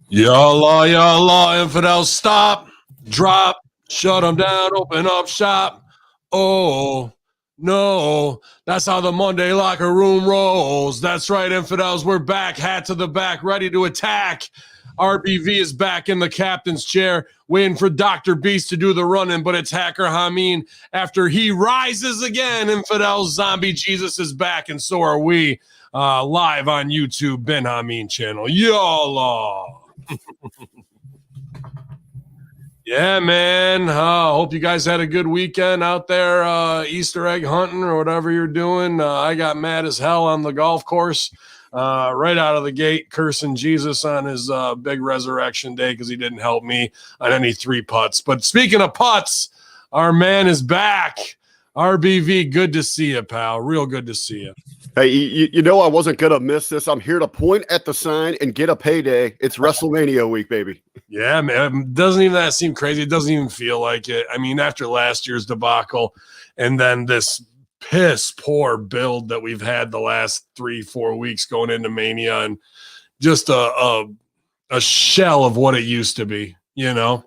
Yalla, infidels, stop, drop, shut them down, open up shop. Oh, no, that's how the Monday locker room rolls. That's right, infidels, we're back, hat to the back, ready to attack. RBV is back in the captain's chair, waiting for Dr. Beast to do the running, but it's Hacker Hameen after he rises again. Infidels, Zombie Jesus is back, and so are we. Live on YouTube, Ben Hameen channel. Yalla. Yeah, man. Hope you guys had a good weekend out there, Easter egg hunting or whatever you're doing. I got mad as hell on the golf course right out of the gate, cursing Jesus on his big resurrection day because he didn't help me on any 3 putts. But speaking of putts, our man is back. RBV, good to see you, pal. Real good to see you. Hey, you know I wasn't going to miss this. I'm here to point at the sign and get a payday. It's WrestleMania week, baby. Yeah, man. Doesn't even that seem crazy? It doesn't even feel like it. I mean, after last year's debacle and then this piss poor build that we've had the last 3-4 weeks going into Mania and just a shell of what it used to be, you know?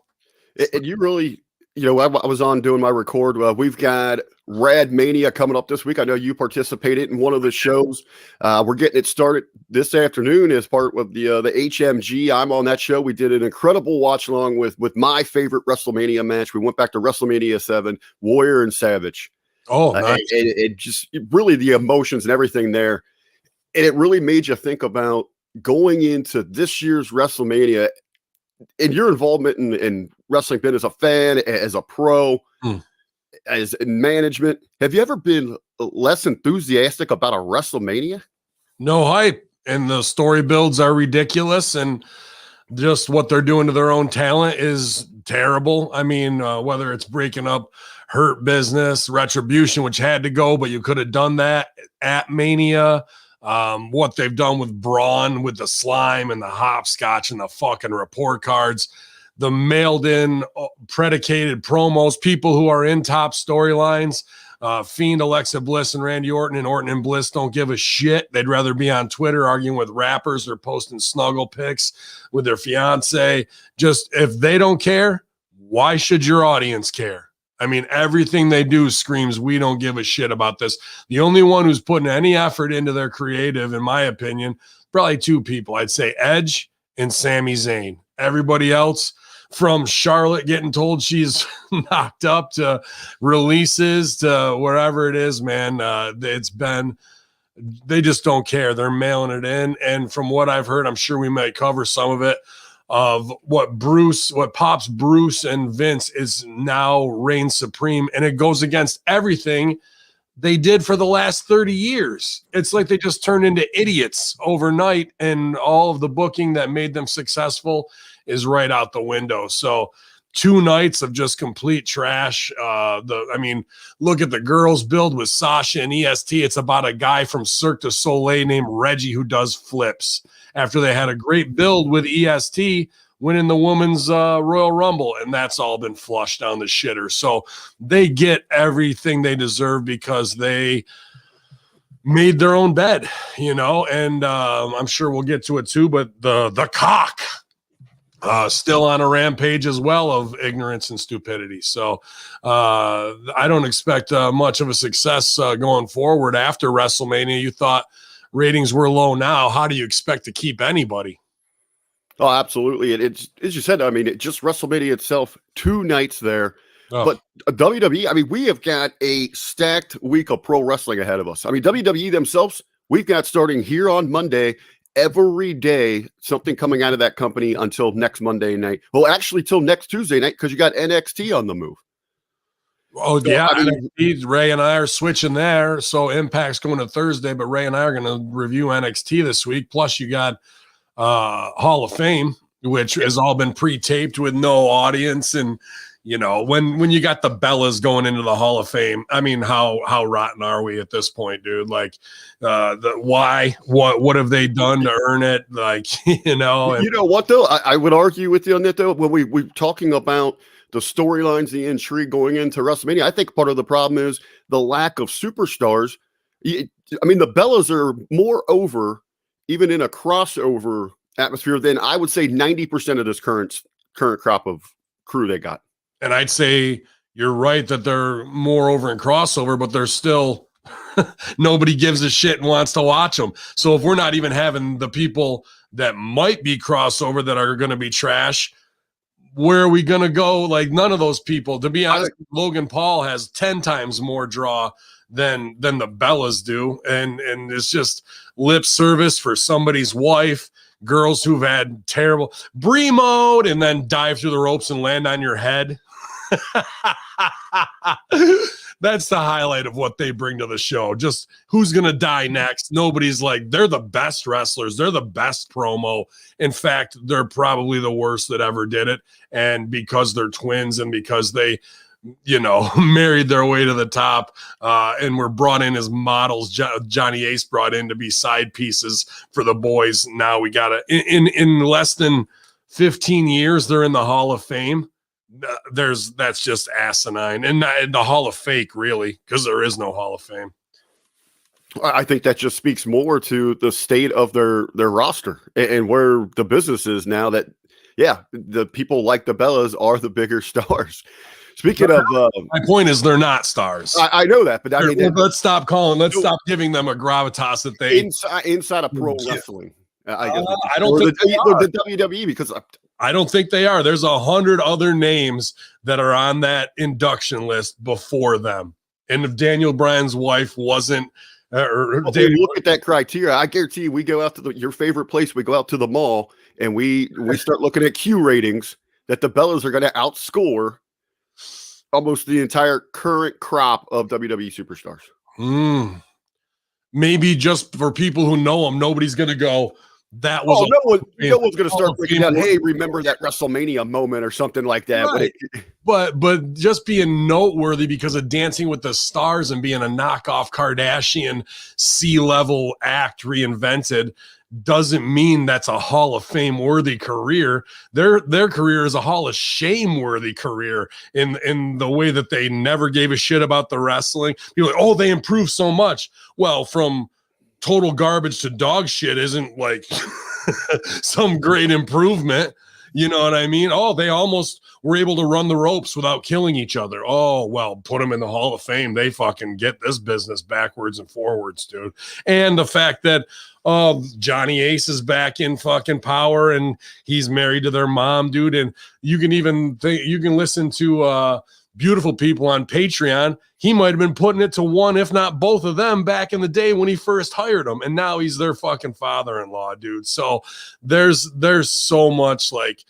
And you really, I was on doing my record. We've got Rad Mania coming up this week. I know you participated in one of the shows. We're getting it started this afternoon as part of the HMG. I'm on that show. We did an incredible watch along with my favorite WrestleMania match. We went back to WrestleMania 7, Warrior and Savage. Oh, nice. It just really the emotions and everything there. And it really made you think about going into this year's WrestleMania and your involvement in wrestling, been as a fan, as a pro, as in management. Have you ever been less enthusiastic about a WrestleMania? No hype. And the story builds are ridiculous. And just what they're doing to their own talent is terrible. I mean, whether it's breaking up Hurt Business, Retribution, which had to go, but you could have done that at Mania. What they've done with Braun, with the slime and the hopscotch and the fucking report cards, the mailed in predicated promos, people who are in top storylines, Fiend, Alexa Bliss, and Randy Orton and Bliss don't give a shit. They'd rather be on Twitter arguing with rappers or posting snuggle pics with their fiance. Just if they don't care, why should your audience care? I mean, everything they do screams, we don't give a shit about this. The only one who's putting any effort into their creative, in my opinion, probably 2 people. I'd say Edge and Sami Zayn. Everybody else, from Charlotte getting told she's knocked up to releases to wherever it is, man, they just don't care. They're mailing it in. And from what I've heard, I'm sure we might cover some of it, of what Pops Bruce and Vince is now reigns supreme. And it goes against everything they did for the last 30 years. It's like they just turned into idiots overnight, and all of the booking that made them successful is right out the window. So 2 nights of just complete trash. Look at the girls build with Sasha and EST. It's about a guy from Cirque du Soleil named Reggie who does flips. After they had a great build with EST winning the women's Royal Rumble, and that's all been flushed down the shitter. So they get everything they deserve because they made their own bed, and I'm sure we'll get to it too, but the cock still on a rampage as well of ignorance and stupidity. So I don't expect much of a success going forward after WrestleMania. You thought ratings were low now. How do you expect to keep anybody? Oh, absolutely. It's as you said, I mean, it just WrestleMania itself, 2 nights there. Oh. But WWE, I mean, we have got a stacked week of pro wrestling ahead of us. I mean, WWE themselves, we've got starting here on Monday, every day, something coming out of that company until next Monday night. Well, actually, till next Tuesday night, because you got NXT on the move. Oh, so, yeah. NXT, Ray and I are switching there. So Impact's going to Thursday, but Ray and I are going to review NXT this week. Plus, you got Hall of Fame, which has all been pre-taped with no audience. And, when you got the Bellas going into the Hall of Fame, I mean, how rotten are we at this point, dude? Like, what have they done to earn it? Like, You know what, though? I would argue with you on that, though. When we're talking about the storylines, the intrigue going into WrestleMania, I think part of the problem is the lack of superstars. I mean, the Bellas are more over, even in a crossover atmosphere than I would say 90% of this current crop of crew they got. And I'd say you're right that they're more over in crossover, but they're still nobody gives a shit and wants to watch them. So if we're not even having the people that might be crossover that are going to be trash, where are we going to go? Like, none of those people, to be honest, Logan Paul has 10 times more draw than the Bellas do. And it's just lip service for somebody's wife, girls who've had terrible Brie mode and then dive through the ropes and land on your head. That's the highlight of what they bring to the show. Just who's going to die next. Nobody's like, they're the best wrestlers. They're the best promo. In fact, they're probably the worst that ever did it. And because they're twins and because they, married their way to the top and were brought in as models, Johnny Ace brought in to be side pieces for the boys. Now we got to, in less than 15 years, they're in the Hall of Fame. That's just asinine, and the Hall of Fake, really, because there is no Hall of Fame. I think that just speaks more to the state of their roster and where the business is now. That the people like the Bellas are the bigger stars. Speaking of, my point is they're not stars. I know that, but I mean, let's stop giving them a gravitas that they inside of pro wrestling. I guess I don't think the WWE, because I don't think they are. There's 100 other names that are on that induction list before them. And if Daniel Bryan's wife wasn't, look at that criteria. I guarantee you, we go out to your favorite place. We go out to the mall and we start looking at Q ratings that the Bellas are going to outscore almost the entire current crop of WWE superstars. Maybe just for people who know them, nobody's going to go, that was no one's going to start breaking down, hey, remember that WrestleMania moment or something like that. Right. But just being noteworthy because of Dancing with the Stars and being a knockoff Kardashian C-level act reinvented doesn't mean that's a Hall of Fame worthy career. Their career is a Hall of Shame worthy career in the way that they never gave a shit about the wrestling. You're like, oh, they improved so much. Well, from total garbage to dog shit isn't like some great improvement. You know what I mean? Oh, they almost were able to run the ropes without killing each other. Oh, well, put them in the Hall of Fame. They fucking get this business backwards and forwards, dude. And the fact that Johnny Ace is back in fucking power and he's married to their mom, dude. And you can even think, you can listen to Beautiful People on Patreon. He might have been putting it to one, if not both of them, back in the day when he first hired them. And now he's their fucking father-in-law, dude. So there's so much like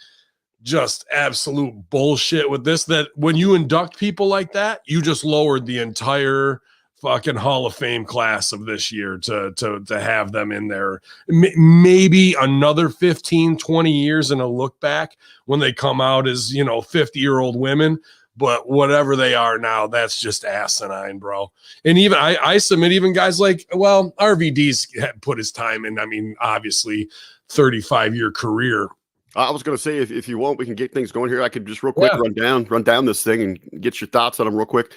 just absolute bullshit with this, that when you induct people like that, you just lowered the entire fucking Hall of Fame class of this year to have them in there. Maybe another 15, 20 years in a look back when they come out as, 50-year-old women. But whatever they are now, that's just asinine, bro. And even I submit even guys like, well, RVD's put his time in. I mean, obviously, 35-year career. I was going to say, if you want, we can get things going here. I could just real quick run down this thing and get your thoughts on them real quick.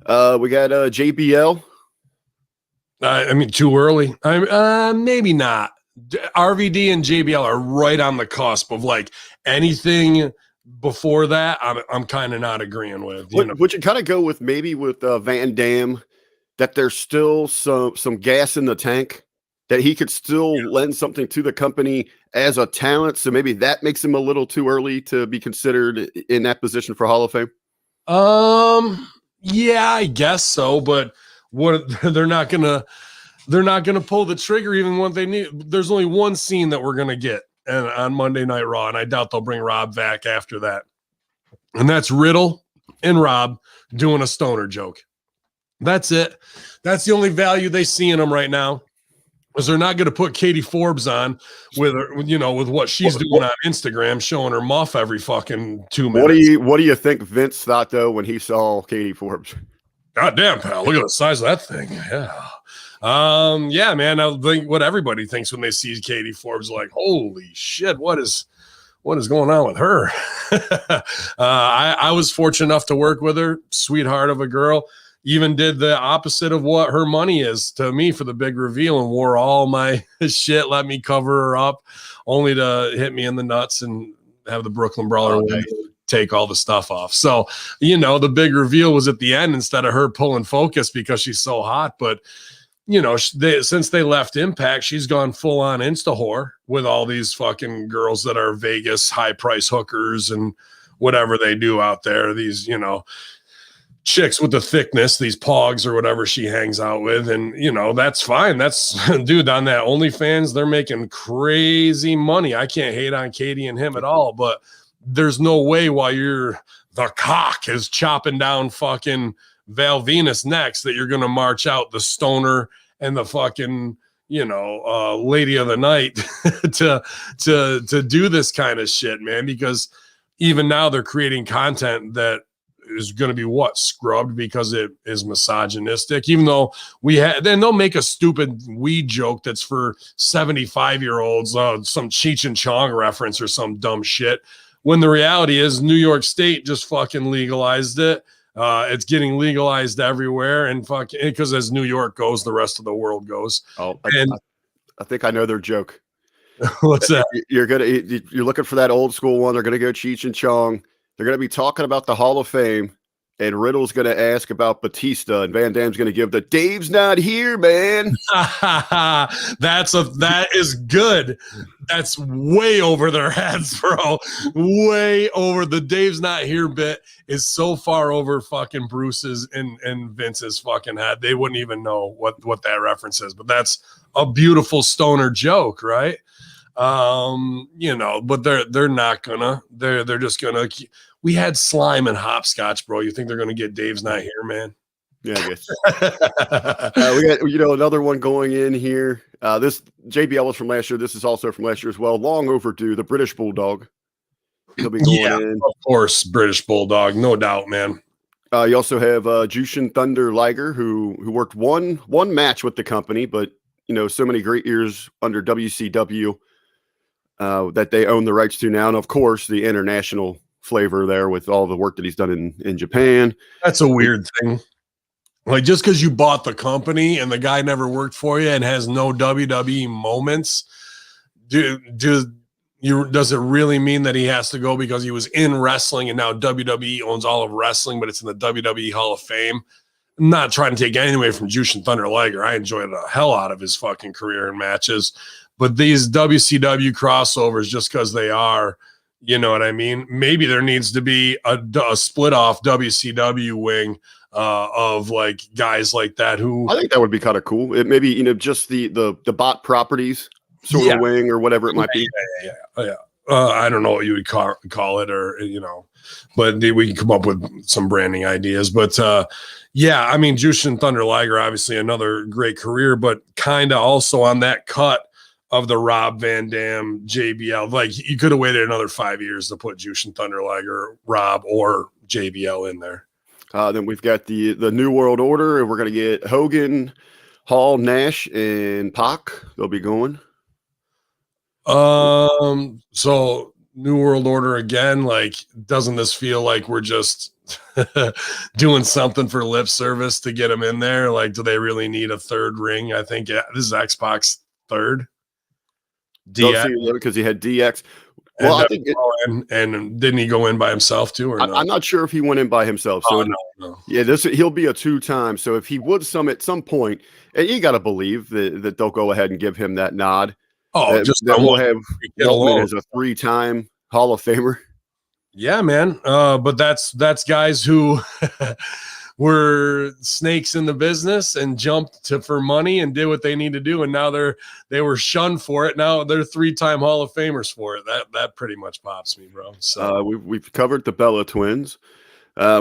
We got JBL. I mean, too early. Maybe not. RVD and JBL are right on the cusp of like anything before that. I'm kind of not agreeing with. Would you kind of go with maybe with Van Dam, that there's still some gas in the tank, that he could still lend something to the company as a talent? So maybe that makes him a little too early to be considered in that position for Hall of Fame. Yeah, I guess so. But they're not gonna pull the trigger even when they need. There's only one scene that we're gonna get on Monday Night Raw, and I doubt they'll bring Rob back after that. And that's Riddle and Rob doing a stoner joke. That's it. That's the only value they see in them right now. Because they're not going to put Katie Forbes on with her, with what she's doing on Instagram, showing her muff every fucking 2 minutes. What do you think Vince thought though when he saw Katie Forbes? God damn, pal! Look at the size of that thing. Yeah, man. I think what everybody thinks when they see Katie Forbes, like, holy shit, what is going on with her? I was fortunate enough to work with her, sweetheart of a girl. even did the opposite of what her money is to me for the big reveal and wore all my shit, let me cover her up, only to hit me in the nuts and have the Brooklyn Brawler take all the stuff off. So, the big reveal was at the end instead of her pulling focus because she's so hot. But, since they left Impact, she's gone full on Insta whore with all these fucking girls that are Vegas high price hookers and whatever they do out there. These, chicks with the thickness, these pogs or whatever she hangs out with. And, that's fine. That's dude on that OnlyFans. They're making crazy money. I can't hate on Katie and him at all, but there's no way while the cock is chopping down fucking Val Venus next that you're going to march out the stoner and the fucking, lady of the night to do this kind of shit, man, because even now they're creating content that is going to be scrubbed because it is misogynistic, even though then they'll make a stupid weed joke that's for 75-year-olds, some Cheech and Chong reference or some dumb shit. When the reality is New York State just fucking legalized it. It's getting legalized everywhere, and because as New York goes, the rest of the world goes. Oh, I think I know their joke. What's that? You're looking for that old school one. They're going to go Cheech and Chong. They're going to be talking about the Hall of Fame, and Riddle's going to ask about Batista, and Van Damme's going to give the "Dave's not here, man." That is good. That's way over their heads, bro. Way over. The Dave's not here bit is so far over fucking Bruce's and Vince's fucking head. They wouldn't even know what that reference is, but that's a beautiful stoner joke, right? But they're not gonna. They're just gonna. We had slime and hopscotch, bro. You think they're gonna get Dave's not here, man? Yeah, I guess. We got another one going in here. This JBL was from last year. This is also from last year as well. Long overdue. The British Bulldog. He'll be going in. Of course, British Bulldog, no doubt, man. You also have Jushin Thunder Liger, who worked one match with the company, but so many great years under WCW. That they own the rights to now. And of course, the international flavor there with all the work that he's done in Japan. That's a weird thing. Like, just because you bought the company and the guy never worked for you and has no WWE moments, does it really mean that he has to go because he was in wrestling and now WWE owns all of wrestling, but it's in the WWE Hall of Fame? I'm not trying to take anything away from Jushin Thunder Liger. I enjoyed the hell out of his fucking career and matches. But these WCW crossovers, just because they are, you know what I mean? Maybe there needs to be a split off WCW wing of like guys like that who I think that would be kind of cool. It maybe just the bot properties sort of wing or whatever it might be. Yeah. I don't know what you would call it, or but we can come up with some branding ideas. But I mean, Jushin Thunder Liger, obviously another great career, but kind of also on that cut of the Rob Van Dam JBL. Like, you could have waited another 5 years to put Jushin Thunder Liger, Rob, or JBL in there. Then we've got the New World Order, and we're going to get Hogan, Hall, Nash, and Pac. They'll be going. So New World Order again, like, doesn't this feel like we're just doing something for lip service to get them in there? Like, do they really need a third ring? I think this is X-Pac's third. DX, because he had DX. Well, I think and didn't he go in by himself too? Or no? I'm not sure if he went in by himself. So no. Yeah, he'll be a 2-time. So if he would at some point, and you got to believe that they'll go ahead and give him that nod. Oh, just that we'll have Waltman as a 3-time Hall of Famer. Yeah, man. But that's guys who were snakes in the business and jumped for money and did what they need to do, and now they were shunned for it. Now they're 3-time Hall of Famers for it. That pretty much pops me, bro. So we've covered the Bella Twins.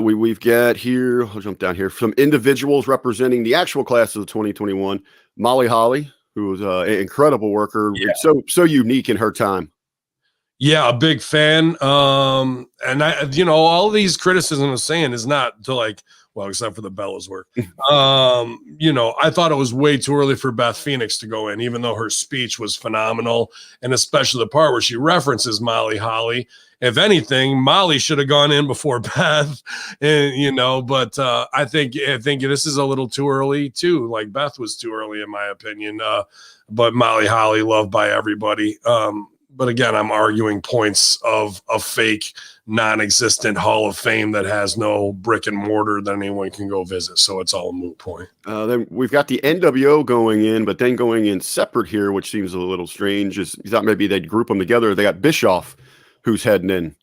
We've got here. I'll jump down here. Some individuals representing the actual class of 2021. Molly Holly, who was an incredible worker, so unique in her time. Yeah, a big fan. And I, all these criticism of saying is not to like, well, except for the Bella's work. I thought it was way too early for Beth Phoenix to go in, even though her speech was phenomenal. And especially the part where she references Molly Holly if anything, Molly should have gone in before Beth, and but I think this is a little too early too. Like Beth was too early in my opinion. But Molly Holly loved by everybody. But again, I'm arguing points of a fake, non-existent Hall of Fame that has no brick and mortar that anyone can go visit. So it's all a moot point. Then we've got the NWO going in, but then going in separate here, which seems a little strange. Is you thought maybe they'd group them together. They got Bischoff, who's heading in.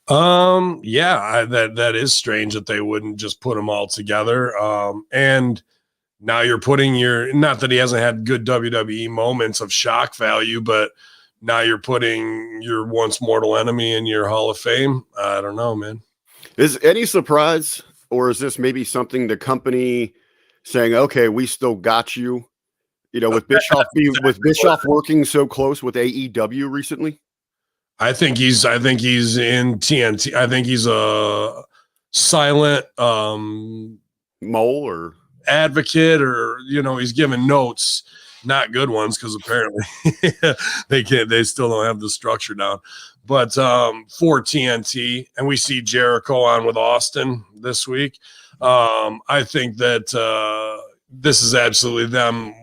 Yeah, that is strange that they wouldn't just put them all together. And now you're putting not that he hasn't had good WWE moments of shock value, but now you're putting your once mortal enemy in your Hall of Fame. I don't know, man. Is any surprise, or is this maybe something the company saying, okay, we still got you, with Bischoff working so close with AEW recently? I think he's in TNT. I think he's a silent mole or advocate, or he's giving notes, not good ones, because apparently they still don't have the structure down. But for TNT, and we see Jericho on with Austin this week. I think that this is absolutely them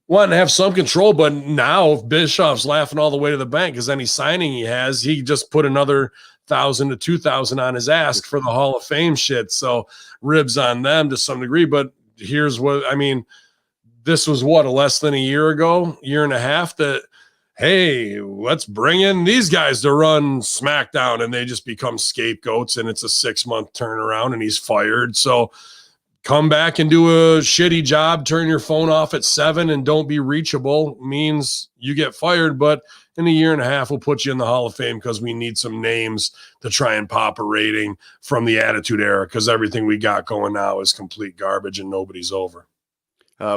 wanting to have some control. But now if Bischoff's laughing all the way to the bank because any signing he has, he just put another 1,000 to 2,000 on his ask for the Hall of Fame shit. So ribs on them to some degree. But here's what I mean. This was less than a year and a half that, hey, let's bring in these guys to run SmackDown, and they just become scapegoats, and it's a 6-month turnaround, and he's fired. So come back and do a shitty job, turn your phone off at 7 and don't be reachable means you get fired. But in a year and a half, we'll put you in the Hall of Fame because we need some names to try and pop a rating from the Attitude Era, because everything we got going now is complete garbage and nobody's over.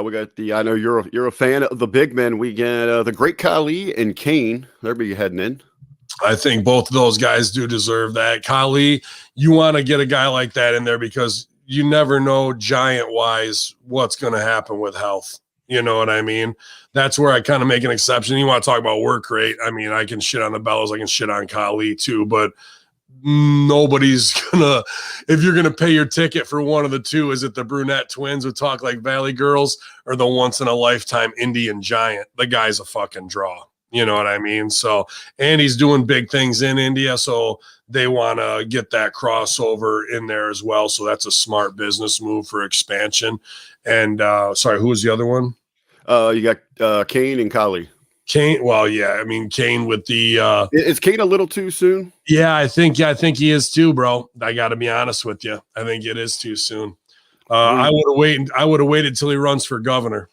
We got I know you're a fan of the big men. We get the Great Khali and Kane. They'll be heading in. I think both of those guys do deserve that. Khali, you want to get a guy like that in there because you never know giant-wise what's going to happen with health. You know what I mean? That's where I kind of make an exception. You want to talk about work rate. I mean, I can shit on the Bellows. I can shit on Khali too, but nobody's gonna, if you're gonna pay your ticket for one of the two, is it the brunette twins who talk like Valley Girls or the once in a lifetime Indian giant? The guy's a fucking draw. You know what I mean? So, and he's doing big things in India, so they want to get that crossover in there as well. So that's a smart business move for expansion. And sorry, who was the other one? You got Kane and Khali. Kane, well, yeah, I mean Kane with the is Kane a little too soon? Yeah, I think he is too, bro. I got to be honest with you. I think it is too soon. I would have waited till he runs for governor.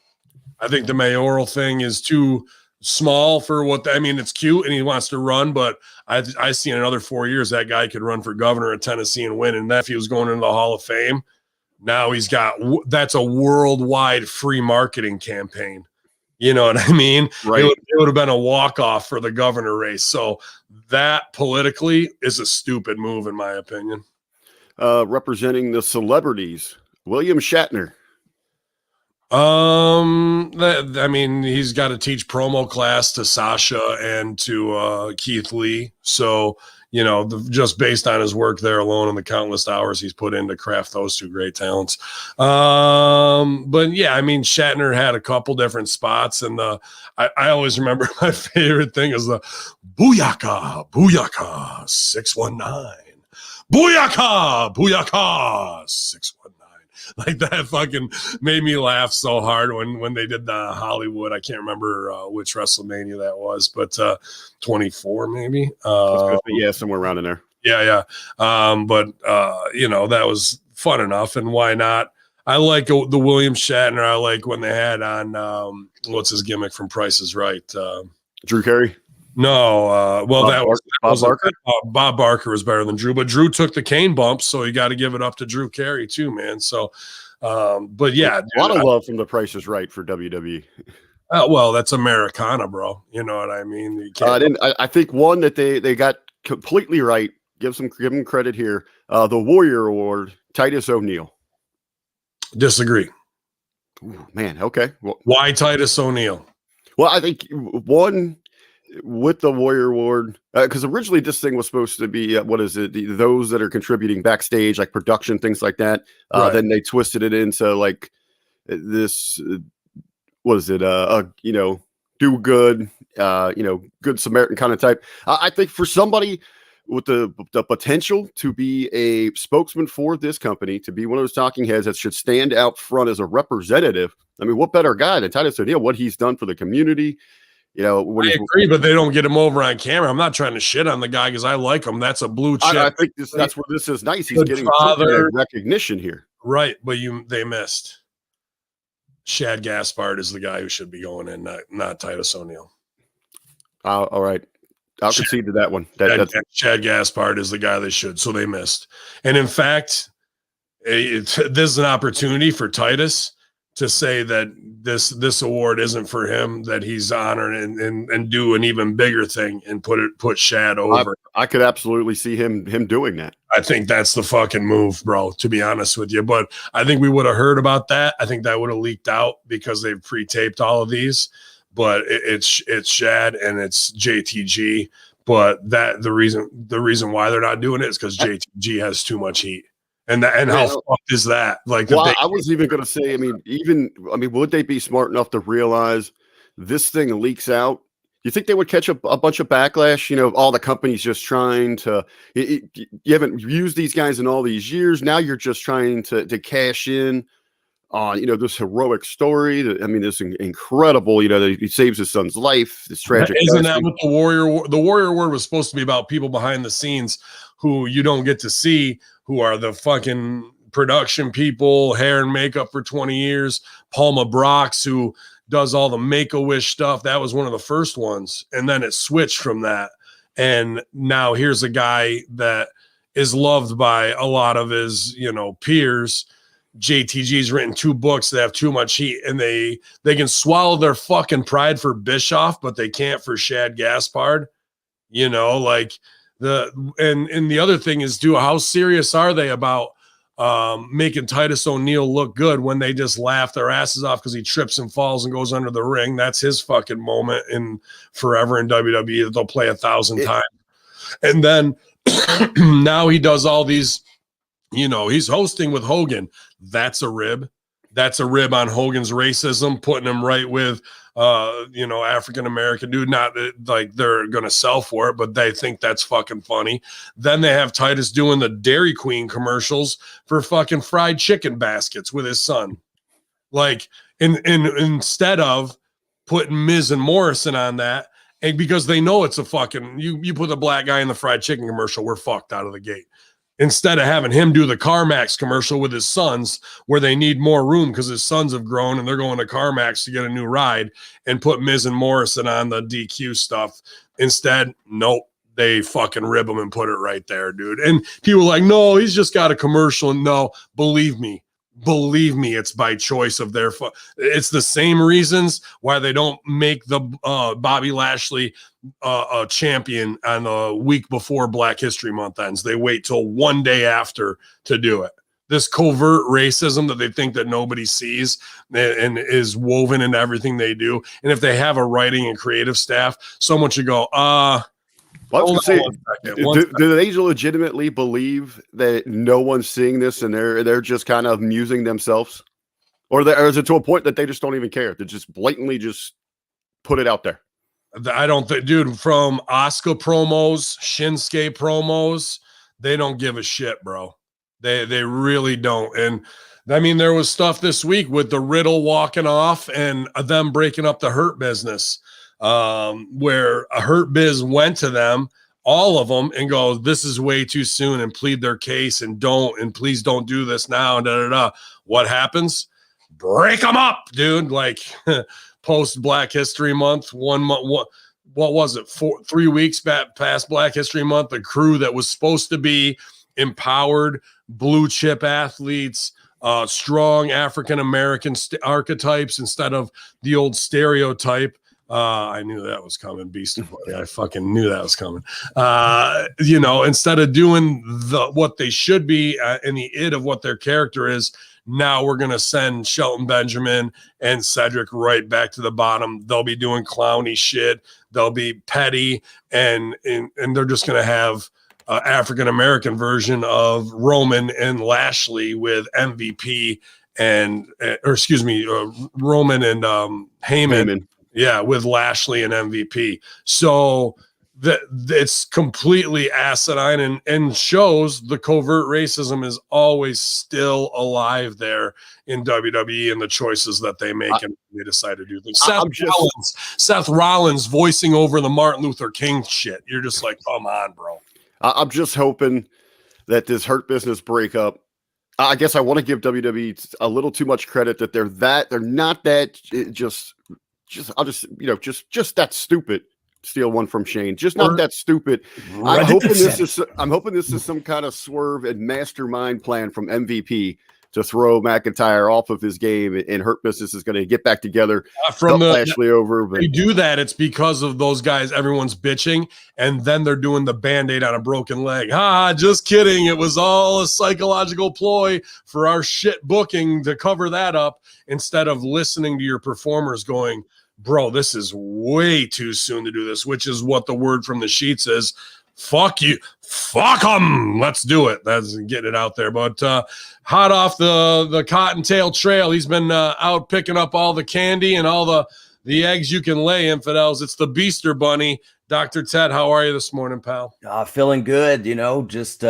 I think the mayoral thing is too small for I mean, it's cute and he wants to run, but I see in another 4 years that guy could run for governor of Tennessee and win. And that if he was going into the Hall of Fame, now that's a worldwide free marketing campaign. You know what I mean? Right. It would have been a walk-off for the governor race. So that politically is a stupid move, in my opinion. Representing the celebrities, William Shatner. I mean, he's got to teach promo class to Sasha and to Keith Lee. So, just based on his work there alone and the countless hours he's put in to craft those two great talents. But yeah, I mean, Shatner had a couple different spots, and I always remember my favorite thing is the Booyaka, Booyaka, 619. Booyaka, Booyaka, 619. Like that fucking made me laugh so hard when they did the Hollywood. I can't remember which WrestleMania that was, but 24 maybe. Yeah, somewhere around in there. Yeah. But that was fun enough, and why not? I like the William Shatner. I like when they had on what's his gimmick from Price is Right? Drew Carey. No, Bob Barker. Bob Barker was better than Drew, but Drew took the Kane bump, so you got to give it up to Drew Carey too, man. So, but yeah, a lot of love from the Price is Right for WWE. Well, that's Americana, bro. You know what I mean? I think one that they got completely right. Give them credit here. The Warrior Award, Titus O'Neil. Disagree. Ooh, man, okay. Why Titus O'Neil? Well, I think one. with the Warrior Award, because originally this thing was supposed to be what is it? Those that are contributing backstage, like production, things like that. Right. Then they twisted it into like this. What is it? Do good. Good Samaritan kind of type. I think for somebody with the potential to be a spokesman for this company, to be one of those talking heads that should stand out front as a representative. I mean, what better guy than Titus O'Neil? What he's done for the community. I agree, but they don't get him over on camera. I'm not trying to shit on the guy because I like him. That's a blue chip. I think that's where this is nice. He's getting recognition here. Right, but they missed. Shad Gaspard is the guy who should be going in, not Titus O'Neil. All right. I'll concede to that one. Shad Gaspard is the guy they should, so they missed. And in fact, this is an opportunity for Titus to say that this award isn't for him, that he's honored and do an even bigger thing and put Shad over. I could absolutely see him doing that. I think that's the fucking move, bro, to be honest with you. But I think we would have heard about that. I think that would have leaked out because they've pre-taped all of these. But it's Shad and it's JTG. But the reason why they're not doing it is because JTG has too much heat. And how fucked is that? Like, well, I was even going to say, would they be smart enough to realize this thing leaks out? You think they would catch a bunch of backlash? All the companies just trying to. You haven't used these guys in all these years. Now you're just trying to cash in on this heroic story. This incredible. That he saves his son's life. This tragic. Isn't that what the Warrior? The Warrior Award was supposed to be about people behind the scenes who you don't get to see, who are the fucking production people, hair and makeup for 20 years. Palma Brox, who does all the Make-A-Wish stuff. That was one of the first ones. And then it switched from that. And now here's a guy that is loved by a lot of his, peers. JTG's written 2 books that have too much heat, and they can swallow their fucking pride for Bischoff, but they can't for Shad Gaspard. And the other thing is, how serious are they about making Titus O'Neil look good when they just laugh their asses off because he trips and falls and goes under the ring? That's his fucking moment in forever in WWE that they'll play 1,000 times. And then now he does all these, he's hosting with Hogan. That's a rib. That's a rib on Hogan's racism, putting him right with African-American dude. Not like they're going to sell for it, but they think that's fucking funny. Then they have Titus doing the Dairy Queen commercials for fucking fried chicken baskets with his son. Like, instead of putting Miz and Morrison on that, and because they know it's a fucking, you put the black guy in the fried chicken commercial, we're fucked out of the gate. Instead of having him do the CarMax commercial with his sons, where they need more room because his sons have grown and they're going to CarMax to get a new ride, and put Miz and Morrison on the DQ stuff. Instead, nope, they fucking rib him and put it right there, dude. And people are like, no, he's just got a commercial. No, believe me, it's by choice of their it's the same reasons why they don't make the Bobby Lashley a champion on the week before Black History Month ends. They wait till one day after to do it. This covert racism that they think that nobody sees and is woven into everything they do. And if they have a writing and creative staff, someone should go, do they legitimately believe that no one's seeing this and they're just kind of amusing themselves? Or is it to a point that they just don't even care? They just blatantly just put it out there? I don't think, dude, from Asuka promos, Shinsuke promos, they don't give a shit, bro. They really don't. And there was stuff this week with the Riddle walking off and them breaking up the Hurt Business. Where a Hurt Biz went to them, all of them, and go, this is way too soon, and plead their case, and please don't do this now, and da-da-da. What happens? Break them up, dude. Like, post Black History Month, 1 month, what was it, 3 weeks past Black History Month, the crew that was supposed to be empowered, blue chip athletes, strong African-American archetypes instead of the old stereotype, I knew that was coming, Beaster Buddy. I fucking knew that was coming. Instead of doing what they should be in the id of what their character is, now we're going to send Shelton Benjamin and Cedric right back to the bottom. They'll be doing clowny shit. They'll be petty, and they're just going to have African-American version of Roman and Lashley with MVP Roman and Heyman. Yeah, with Lashley and MVP. So it's completely asinine and shows the covert racism is always still alive there in WWE and the choices that they make and they decide to do things. Seth Rollins voicing over the Martin Luther King shit. You're just like, come on, bro. I'm just hoping that this Hurt Business breakup, I guess I want to give WWE a little too much credit that they're not that just that stupid. Steal one from Shane. Just not that stupid. I'm hoping this is some kind of swerve and mastermind plan from MVP to throw McIntyre off of his game, and Hurt Business is going to get back together. Lashley over. But they do that. It's because of those guys. Everyone's bitching, and then they're doing the Band-Aid on a broken leg. Just kidding. It was all a psychological ploy for our shit booking to cover that up instead of listening to your performers going, bro, this is way too soon to do this, which is what the word from the sheets is. Fuck you. Fuck them. Let's do it. That's getting it out there. But hot off the Cottontail Trail, he's been out picking up all the candy and all the eggs you can lay, infidels. It's the Beaster Bunny. Dr. Ted, how are you this morning, pal? Feeling good. Just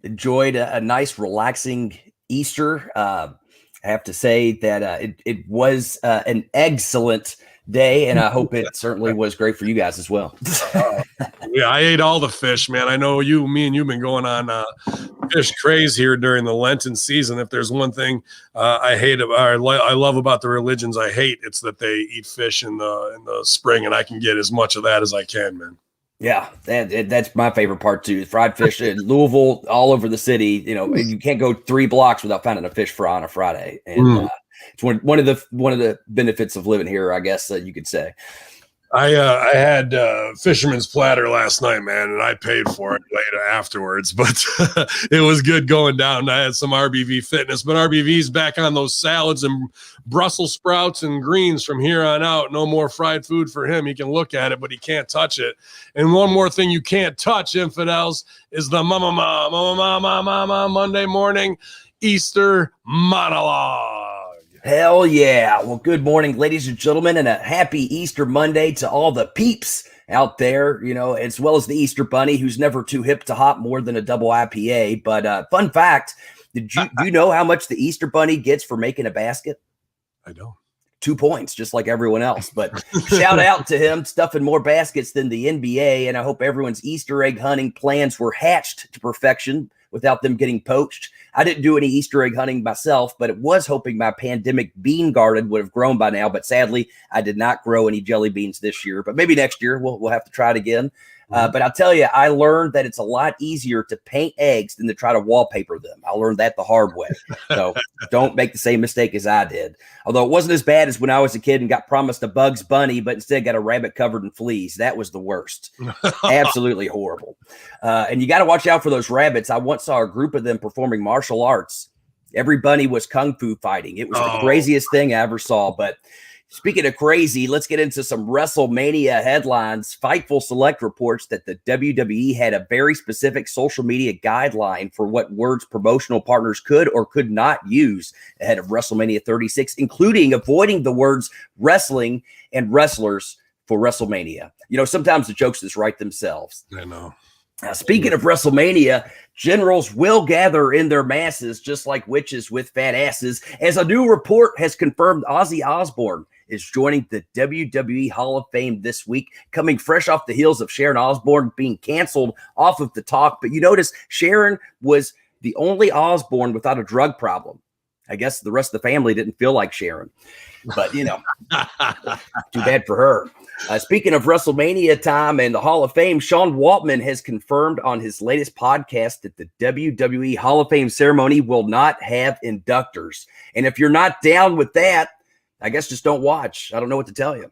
enjoyed a nice, relaxing Easter. I have to say that it was an excellent day, and I hope it certainly was great for you guys as well. Yeah, I ate all the fish, man. I know me and you've been going on fish craze here during the Lenten season. If there's one thing I hate or I love about the religions I hate, it's that they eat fish in the spring, and I can get as much of that as I can, man. Yeah, that's my favorite part too. Fried fish in Louisville, all over the city. You can't go 3 blocks without finding a fish fry on a Friday, and it's one of the benefits of living here, I guess you could say. I had fisherman's platter last night, man, and I paid for it later afterwards, but it was good going down. I had some RBV fitness, but RBV's back on those salads and Brussels sprouts and greens from here on out. No more fried food for him. He can look at it, but he can't touch it. And one more thing you can't touch, infidels, is the mama Monday morning Easter monologue. Hell yeah. Well, good morning, ladies and gentlemen, and a happy Easter Monday to all the peeps out there, as well as the Easter Bunny, who's never too hip to hop more than a double IPA. But fun fact, do you know how much the Easter Bunny gets for making a basket? I don't. 2 points, just like everyone else. But shout out to him, stuffing more baskets than the NBA, and I hope everyone's Easter egg hunting plans were hatched to perfection without them getting poached. I didn't do any Easter egg hunting myself, but it was hoping my pandemic bean garden would have grown by now. But sadly, I did not grow any jelly beans this year. But maybe next year we'll have to try it again. But I'll tell you, I learned that it's a lot easier to paint eggs than to try to wallpaper them. I learned that the hard way. So don't make the same mistake as I did. Although it wasn't as bad as when I was a kid and got promised a Bugs Bunny, but instead got a rabbit covered in fleas. That was the worst. Absolutely horrible. And you got to watch out for those rabbits. I once saw a group of them performing martial arts. Every bunny was kung fu fighting. It was the craziest thing I ever saw. But speaking of crazy, let's get into some WrestleMania headlines. Fightful Select reports that the WWE had a very specific social media guideline for what words promotional partners could or could not use ahead of WrestleMania 36, including avoiding the words wrestling and wrestlers for WrestleMania. Sometimes the jokes just write themselves. I know. Now, speaking of WrestleMania, generals will gather in their masses just like witches with fat asses, as a new report has confirmed Ozzy Osbourne is joining the WWE Hall of Fame this week, coming fresh off the heels of Sharon Osbourne being canceled off of the talk. But you notice Sharon was the only Osbourne without a drug problem. I guess the rest of the family didn't feel like Sharon. But, too bad for her. Speaking of WrestleMania time and the Hall of Fame, Sean Waltman has confirmed on his latest podcast that the WWE Hall of Fame ceremony will not have inductors. And if you're not down with that, I guess just don't watch. I don't know what to tell you.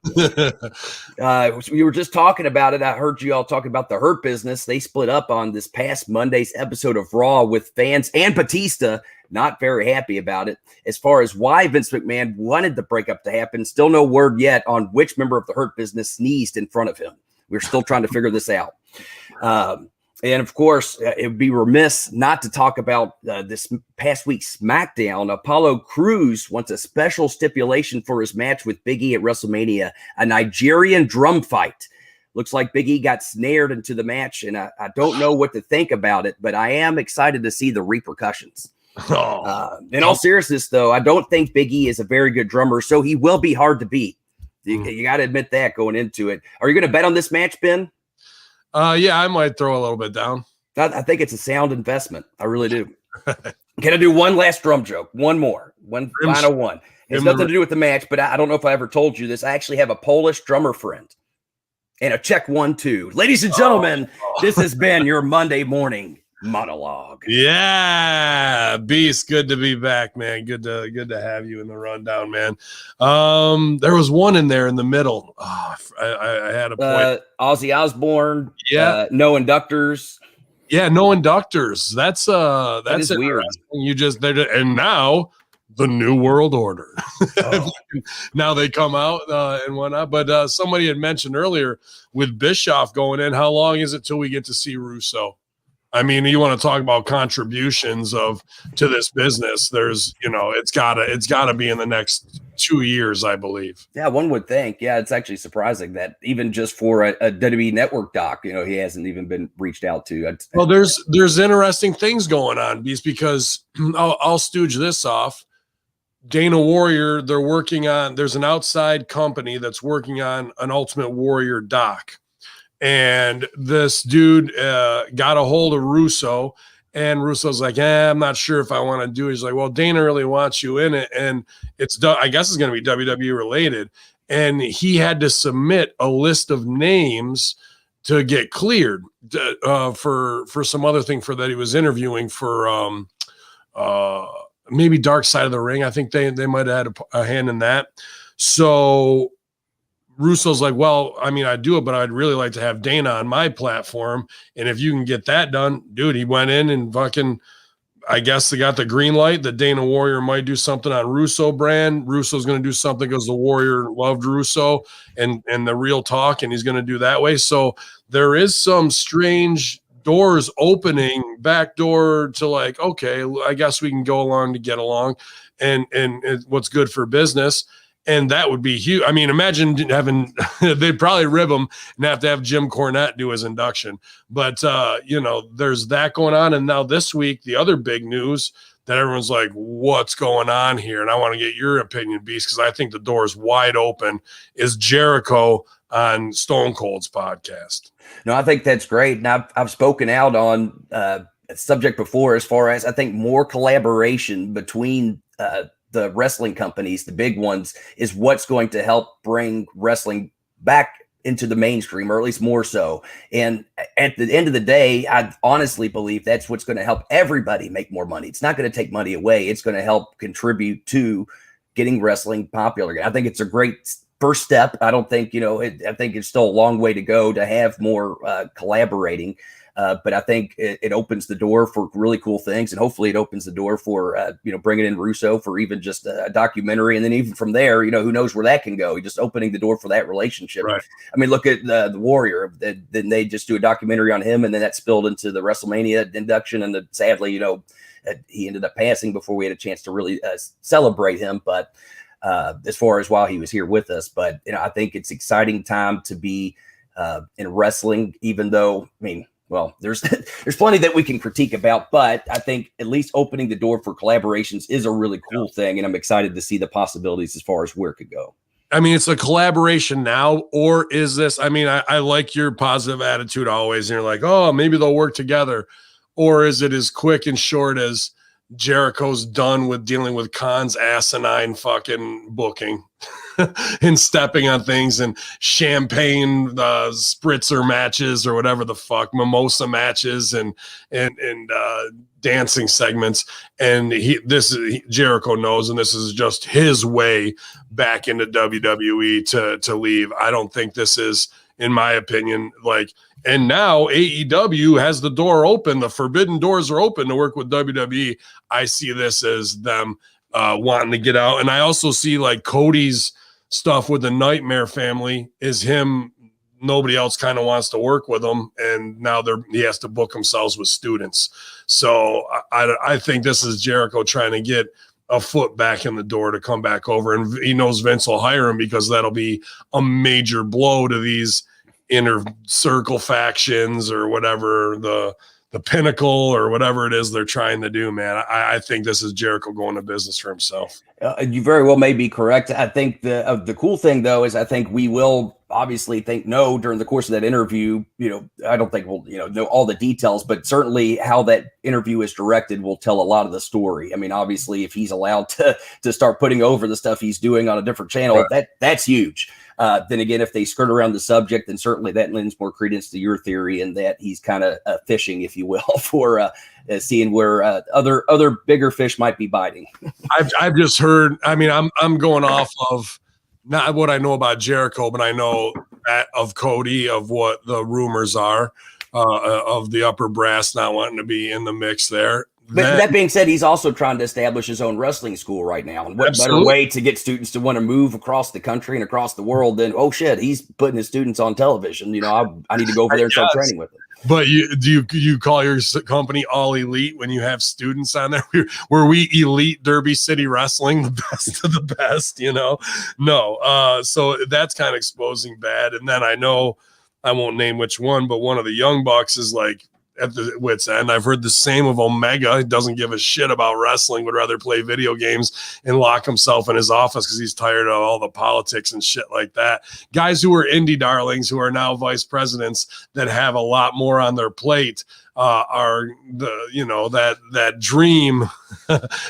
We were just talking about it. I heard you all talking about the Hurt Business. They split up on this past Monday's episode of Raw with fans and Batista not very happy about it. As far as why Vince McMahon wanted the breakup to happen, still no word yet on which member of the Hurt Business sneezed in front of him. We're still trying to figure this out. And of course, it would be remiss not to talk about this past week's SmackDown. Apollo Crews wants a special stipulation for his match with Big E at WrestleMania, a Nigerian drum fight. Looks like Big E got snared into the match, and I don't know what to think about it, but I am excited to see the repercussions. In all seriousness, though, I don't think Big E is a very good drummer, so he will be hard to beat. You got to admit that going into it. Are you going to bet on this match, Ben? Yeah, I might throw a little bit down. I think it's a sound investment. I really do. Can I do one last drum joke? One more. One final one. It's nothing to do with the match, but I don't know if I ever told you this. I actually have a Polish drummer friend. And a check 1, 2. Ladies and gentlemen, this has been your Monday morning monologue. Yeah, Beast, good to be back, man. Good to have you in the rundown, man. There was one in there in the middle. I had a point. Ozzy Osbourne. Yeah, no inductors. Yeah, no inductors. That's weird. You just and now the New World Order. Now they come out and whatnot. But somebody had mentioned earlier with Bischoff going in, how long is it till we get to see Russo? I mean, you want to talk about contributions to this business. There's, it's gotta be in the next 2 years, I believe. Yeah, one would think. Yeah, it's actually surprising that even just for a WWE Network doc, he hasn't even been reached out to. Well, there's interesting things going on, Beast, because I'll stooge this off. Dana Warrior, there's an outside company that's working on an Ultimate Warrior doc. And this dude got a hold of Russo, and Russo's like, I'm not sure if I want to do it. He's like, well, Dana really wants you in it, and I guess it's going to be WWE related. And he had to submit a list of names to get cleared for some other thing that he was interviewing for maybe Dark Side of the Ring. I think they might have had a hand in that. So Russo's like, well, I mean, I'd do it, but I'd really like to have Dana on my platform. And if you can get that done, dude, he went in and fucking, I guess they got the green light that Dana Warrior might do something on Russo brand. Russo's going to do something because the Warrior loved Russo and the real talk, and he's going to do that way. So there is some strange doors opening, back door to like, okay, I guess we can go along to get along and what's good for business. And that would be huge. I mean, imagine having, they'd probably rib him and have to have Jim Cornette do his induction. But, there's that going on. And now this week, the other big news that everyone's like, what's going on here? And I want to get your opinion, Beast, because I think the door is wide open, is Jericho on Stone Cold's podcast. No, I think that's great. And I've spoken out on a subject before as far as I think more collaboration between the wrestling companies, the big ones, is what's going to help bring wrestling back into the mainstream, or at least more so. And at the end of the day, I honestly believe that's what's going to help everybody make more money. It's not going to take money away. It's going to help contribute to getting wrestling popular again. I think it's a great first step. I don't think, I think it's still a long way to go to have more collaborating. But I think it opens the door for really cool things, and hopefully it opens the door for, bringing in Russo for even just a documentary. And then even from there, who knows where that can go. You're just opening the door for that relationship. Right. I mean, look at the Warrior. Then they just do a documentary on him, and then that spilled into the WrestleMania induction. And sadly, he ended up passing before we had a chance to really celebrate him. But as far as while he was here with us, but, I think it's exciting time to be in wrestling, even though, well, there's plenty that we can critique about, but I think at least opening the door for collaborations is a really cool thing, and I'm excited to see the possibilities as far as where it could go. I mean, it's a collaboration now, or is this? I mean, I like your positive attitude always, and you're like, oh, maybe they'll work together, or is it as quick and short as Jericho's done with dealing with Khan's asinine fucking booking? and stepping on things and champagne spritzer matches or whatever the fuck, mimosa matches and dancing segments. And Jericho knows, and this is just his way back into WWE to leave. I don't think this is, in my opinion, like, and now AEW has the door open. The forbidden doors are open to work with WWE. I see this as them wanting to get out. And I also see like Cody's stuff with the Nightmare family is him. Nobody else kind of wants to work with him. And now he has to book himself with students. So I think this is Jericho trying to get a foot back in the door to come back over. And he knows Vince will hire him because that'll be a major blow to these inner circle factions or whatever, the pinnacle or whatever it is they're trying to do, man. I think this is Jericho going to business for himself. You very well may be correct. I think the cool thing, though, is I think we will obviously know during the course of that interview, I don't think we'll, know all the details, but certainly how that interview is directed will tell a lot of the story. I mean, obviously, if he's allowed to start putting over the stuff he's doing on a different channel, right, that's huge. Then again, if they skirt around the subject, then certainly that lends more credence to your theory and that he's kind of fishing, if you will, for seeing where other bigger fish might be biting. I've just heard. I mean, I'm going off of not what I know about Jericho, but I know that of Cody, of what the rumors are of the upper brass not wanting to be in the mix there. But that being said, he's also trying to establish his own wrestling school right now. And what better way to get students to want to move across the country and across the world than, oh shit, he's putting his students on television. I need to go over there and start training with them. But do you call your company All Elite when you have students on there? Were we Elite Derby City Wrestling, the best of the best? No. So that's kind of exposing bad. And then I know I won't name which one, but one of the Young Bucks is like at the wit's end. I've heard the same of Omega. He doesn't give a shit about wrestling, would rather play video games and lock himself in his office because he's tired of all the politics and shit like that. Guys who are indie darlings who are now vice presidents that have a lot more on their plate are that dream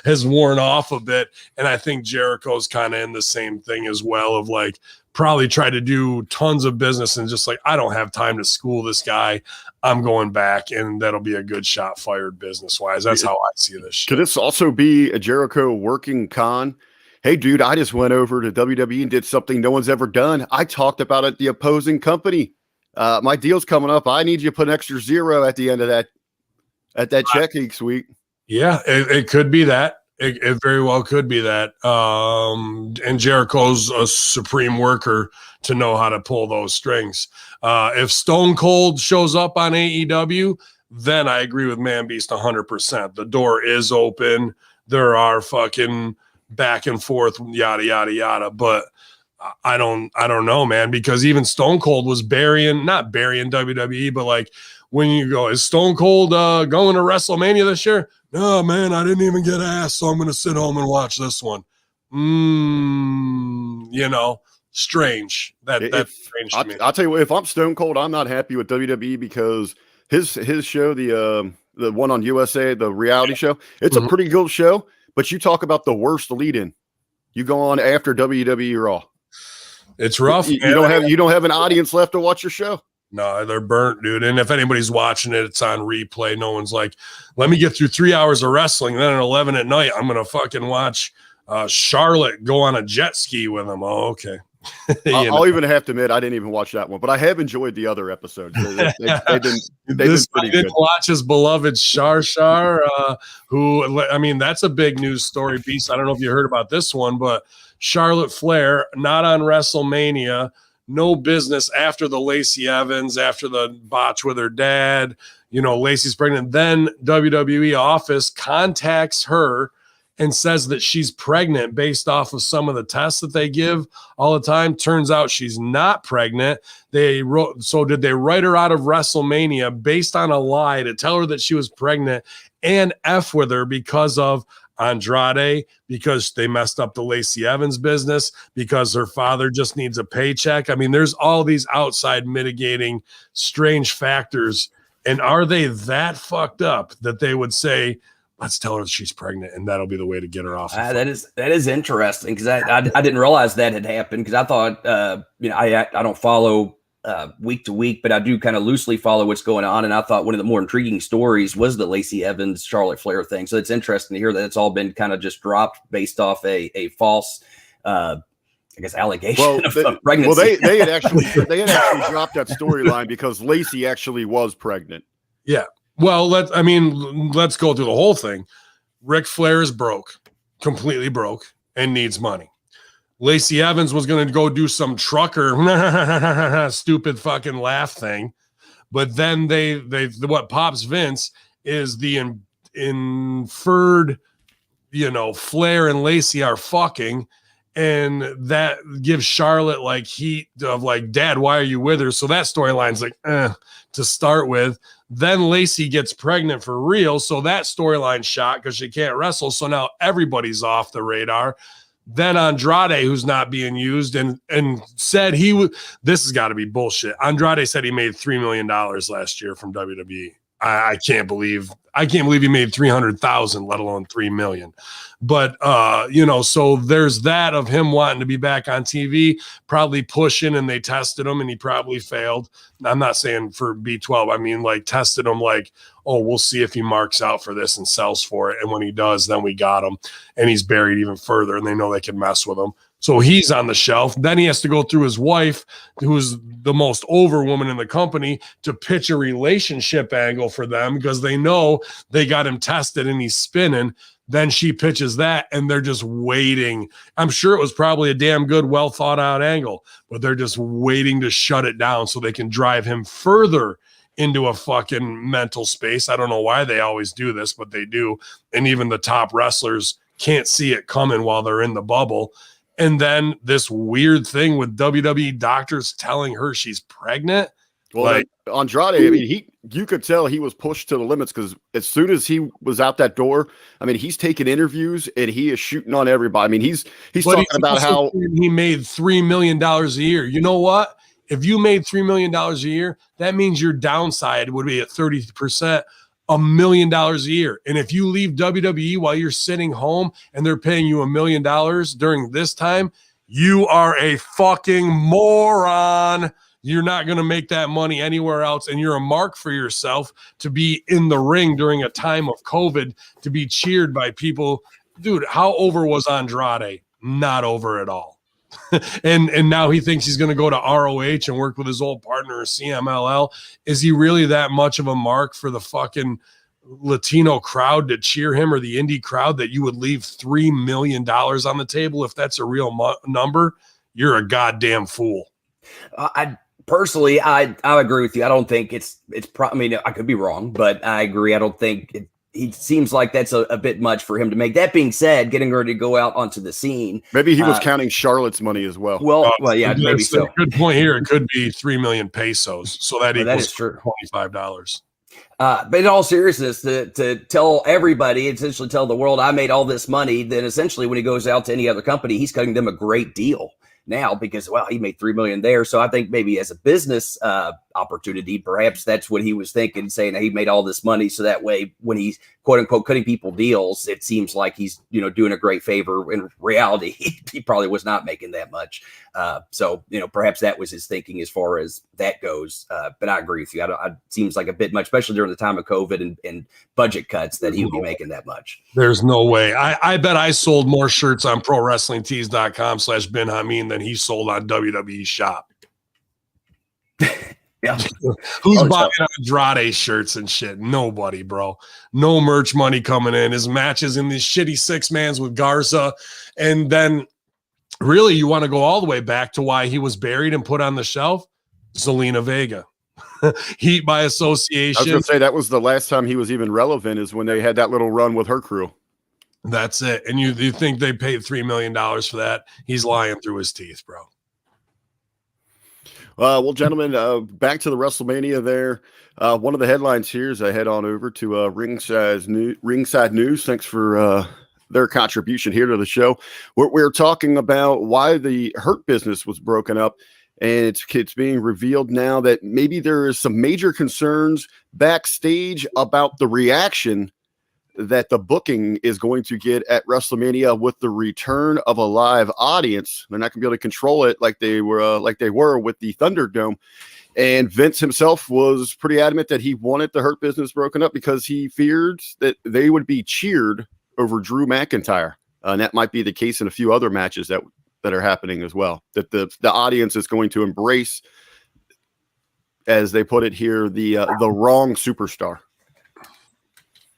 has worn off a bit. And I think Jericho's kind of in the same thing as well, of like probably try to do tons of business and just like, I don't have time to school this guy. I'm going back, and that'll be a good shot fired business wise. That's how I see this shit. Could this also be a Jericho working con? Hey, dude, I just went over to WWE and did something no one's ever done. I talked about it, the opposing company. My deal's coming up. I need you to put an extra zero at the end of that check each week. Yeah, it could be that. It very well could be that. And Jericho's a supreme worker to know how to pull those strings. If Stone Cold shows up on AEW, then I agree with Man Beast 100%. The door is open. There are fucking back and forth, yada, yada, yada. But I don't know, man, because even Stone Cold was not burying WWE, but like when you go, is Stone Cold going to WrestleMania this year? No, man, I didn't even get asked, so I'm going to sit home and watch this one. Strange. That's strange to me. I'll tell you what, if I'm Stone Cold, I'm not happy with WWE because his show, the one on USA, the reality show, it's a pretty good show, but you talk about the worst lead-in. You go on after WWE Raw. It's rough. You don't have an audience left to watch your show. No, they're burnt, dude. And if anybody's watching it, it's on replay. No one's like, let me get through 3 hours of wrestling. Then at 11 at night, I'm going to fucking watch Charlotte go on a jet ski with them. Oh, okay. I'll even have to admit, I didn't even watch that one, but I have enjoyed the other episodes. They've been pretty good. Watch his beloved Shar, who, I mean, that's a big news story, Beast. I don't know if you heard about this one, but Charlotte Flair, not on WrestleMania, no business after the Lacey Evans, after the botch with her dad, Lacey's pregnant. Then WWE office contacts her and says that she's pregnant based off of some of the tests that they give all the time. Turns out she's not pregnant. So did they write her out of WrestleMania based on a lie to tell her that she was pregnant and F with her because of Andrade, because they messed up the Lacey Evans business, because her father just needs a paycheck? I mean, there's all these outside mitigating strange factors. And are they that fucked up that they would say, let's tell her she's pregnant, and that'll be the way to get her off. That is interesting, because I didn't realize that had happened, because I thought I don't follow week to week, but I do kind of loosely follow what's going on, and I thought one of the more intriguing stories was the Lacey Evans Charlotte Flair thing. So it's interesting to hear that it's all been kind of just dropped based off a false I guess allegation of pregnancy. Well, they had actually dropped that storyline because Lacey actually was pregnant. Yeah. Well, let's go through the whole thing. Ric Flair is broke, completely broke, and needs money. Lacey Evans was going to go do some trucker stupid fucking laugh thing, but then what pops Vince is the inferred, Flair and Lacey are fucking, and that gives Charlotte like heat of like, Dad, why are you with her? So that storyline's like to start with. Then Lacey gets pregnant for real, so that storyline shot because she can't wrestle. So now everybody's off the radar. Then Andrade, who's not being used, and said he would. This has got to be bullshit. Andrade said he made $3 million last year from WWE. I can't believe he made 300,000, let alone 3 million. But so there's that of him wanting to be back on TV, probably pushing, and they tested him and he probably failed. I'm not saying for B12. I mean, like tested him like, oh, we'll see if he marks out for this and sells for it. And when he does, then we got him, and he's buried even further, and they know they can mess with him. So he's on the shelf. Then he has to go through his wife, who's the most over woman in the company, to pitch a relationship angle for them because they know they got him tested and he's spinning. Then she pitches that, and they're just waiting. I'm sure it was probably a damn good, well thought out angle, but they're just waiting to shut it down so they can drive him further into a fucking mental space. I don't know why they always do this, but they do. And even the top wrestlers can't see it coming while they're in the bubble. And then this weird thing with WWE doctors telling her she's pregnant. Well, like Andrade, I mean, you could tell he was pushed to the limits because as soon as he was out that door, I mean, he's taking interviews and he is shooting on everybody. I mean, he's talking about how he made $3 million a year. You know what? If you made $3 million a year, that means your downside would be at 30%. $1 million a year. And if you leave WWE while you're sitting home and they're paying you $1 million during this time, you are a fucking moron. You're not going to make that money anywhere else. And you're a mark for yourself to be in the ring during a time of COVID, to be cheered by people. Dude, how over was Andrade? Not over at all. and now he thinks he's going to go to ROH and work with his old partner CMLL. Is he really that much of a mark for the fucking Latino crowd to cheer him, or the indie crowd, that you would leave $3 million on the table? If that's a real number, you're a goddamn fool. I personally agree with you. I don't think it's I mean, I could be wrong, but I agree. I don't think he seems like that's a bit much for him to make. That being said, getting ready to go out onto the scene. Maybe he was counting Charlotte's money as well. Well, yeah, maybe so. Good point here. It could be 3 million pesos. So that equals $25. But in all seriousness, to tell everybody, essentially tell the world, I made all this money, then essentially when he goes out to any other company, he's cutting them a great deal now because, well, he made $3 million there. So I think maybe as a business opportunity, perhaps that's what he was thinking, saying he made all this money. So that way, when he's quote unquote cutting people deals, it seems like he's, doing a great favor. In reality, he probably was not making that much. So, perhaps that was his thinking as far as that goes. But I agree with you. It seems like a bit much, especially during the time of COVID and budget cuts, that he would be making that much. There's no way. I bet I sold more shirts on ProWrestlingTees.com/Ben Hameen than he sold on WWE Shop. Yeah. Who's buying Andrade shirts and shit? Nobody, bro. No merch money coming in. His matches in these shitty 6-mans with Garza. And then really you want to go all the way back to why he was buried and put on the shelf? Zelina Vega. Heat by association. I was going to say that was the last time he was even relevant, is when they had that little run with her crew. That's it. And you think they paid $3 million for that? He's lying through his teeth, bro. Well, gentlemen, back to the WrestleMania there. One of the headlines here is I head on over to Ringside News. Thanks for their contribution here to the show. We're talking about why the Hurt Business was broken up, and it's being revealed now that maybe there is some major concerns backstage about the reaction that the booking is going to get at WrestleMania with the return of a live audience. They're not going to be able to control it like they were with the Thunderdome. And Vince himself was pretty adamant that he wanted the Hurt Business broken up because he feared that they would be cheered over Drew McIntyre. And that might be the case in a few other matches that are happening as well, that the audience is going to embrace, as they put it here, the wrong superstar.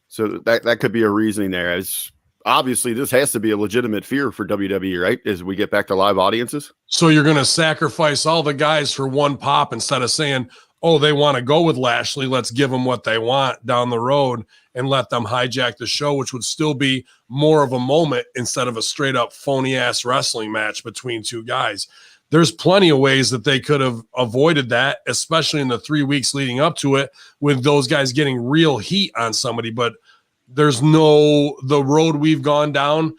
So that could be a reasoning there. As obviously this has to be a legitimate fear for WWE, right? As we get back to live audiences. So you're going to sacrifice all the guys for one pop instead of saying, oh, they want to go with Lashley, let's give them what they want down the road and let them hijack the show, which would still be more of a moment instead of a straight up phony ass wrestling match between two guys. There's plenty of ways that they could have avoided that, especially in the 3 weeks leading up to it, with those guys getting real heat on somebody. But there's the road we've gone down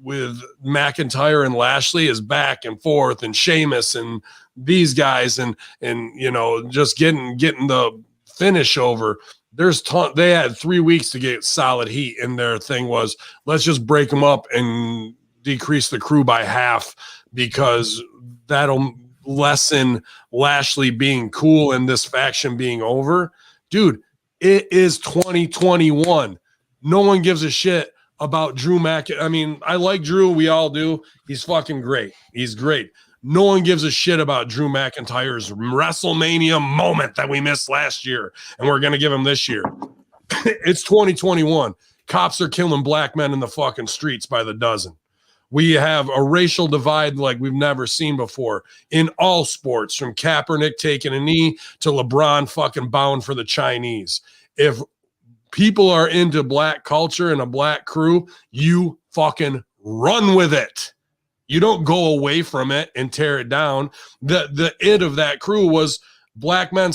with McIntyre and Lashley is back and forth, and Sheamus and these guys and just getting the finish over. They had 3 weeks to get solid heat, and their thing was, let's just break them up and decrease the crew by half, because that'll lessen Lashley being cool and this faction being over. Dude, it is 2021. No one gives a shit about Drew McIntyre. I mean, I like Drew. We all do. He's fucking great. He's great. No one gives a shit about Drew McIntyre's WrestleMania moment that we missed last year, and we're going to give him this year. It's 2021. Cops are killing black men in the fucking streets by the dozen. We have a racial divide like we've never seen before in all sports, from Kaepernick taking a knee to LeBron fucking bowing for the Chinese. If people are into black culture and a black crew, you fucking run with it. You don't go away from it and tear it down. The it of that crew was black men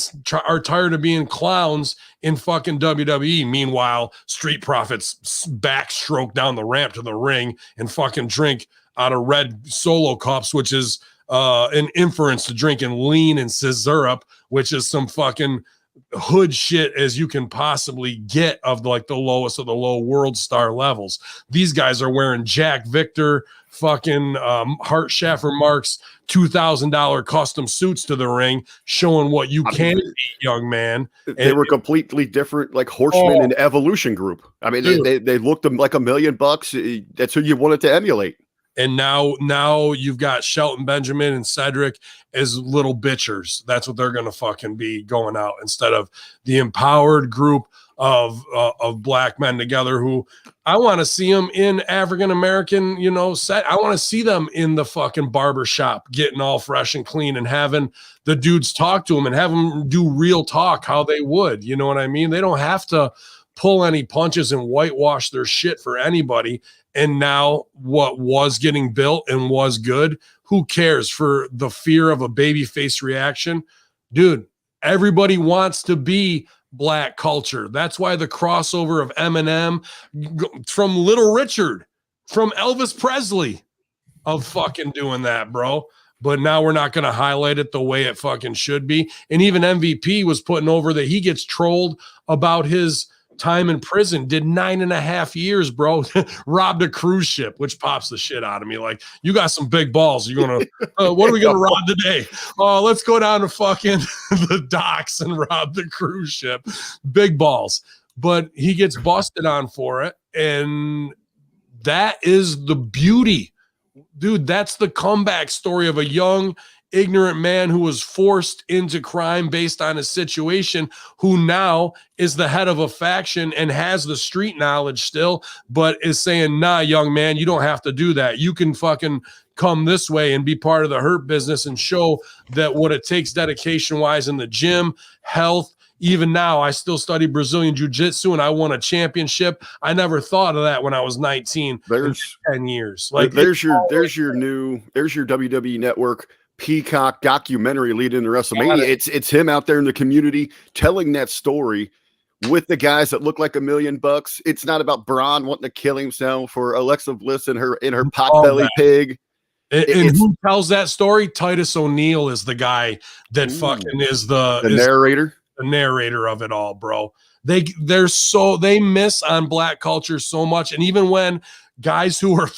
are tired of being clowns in fucking WWE. Meanwhile, Street Profits backstroke down the ramp to the ring and fucking drink out of red Solo cups, which is an inference to drinking lean and syrup, which is some fucking hood shit as you can possibly get of like the lowest of the low world star levels. These guys are wearing Jack Victor fucking Hart Schaffer Marks $2,000 custom suits to the ring, showing what you can be, young man. They were completely different, like Horsemen and Evolution group. I mean, they looked like $1 million. That's who you wanted to emulate. And now you've got Shelton Benjamin and Cedric as little bitchers. That's what they're going to fucking be going out, instead of the empowered group of black men together, who I want to see them in African-American, set. I want to see them in the fucking barber shop getting all fresh and clean and having the dudes talk to them and have them do real talk how they would. You know what I mean? They don't have to pull any punches and whitewash their shit for anybody. And now what was getting built and was good, who cares, for the fear of a babyface reaction? Dude, everybody wants to be black culture. That's why the crossover of Eminem from Little Richard, from Elvis Presley, of fucking doing that, bro. But now we're not going to highlight it the way it fucking should be. And even MVP was putting over that he gets trolled about his time in prison, did 9.5 years, bro. Robbed a cruise ship, which pops the shit out of me. Like, you got some big balls. You're gonna what are we gonna rob today? Let's go down to fucking the docks and rob the cruise ship. Big balls. But he gets busted on for it, and that is the beauty, dude. That's the comeback story of a young, ignorant man who was forced into crime based on his situation, who now is the head of a faction and has the street knowledge still, but is saying, nah, young man, you don't have to do that. You can fucking come this way and be part of the Hurt Business and show that what it takes dedication wise in the gym, health. Even now, I still study Brazilian Jiu-Jitsu and I won a championship. I never thought of that when I was 19. There's 10 years. Like, there's your WWE Network Peacock documentary leading into WrestleMania. It's him out there in the community telling that story with the guys that look like $1 million. It's not about Braun wanting to kill himself or Alexa Bliss and her potbelly pig. And who tells that story? Titus O'Neil is the guy that fucking is the narrator. the narrator of it all, bro. They miss on black culture so much. And even when guys who are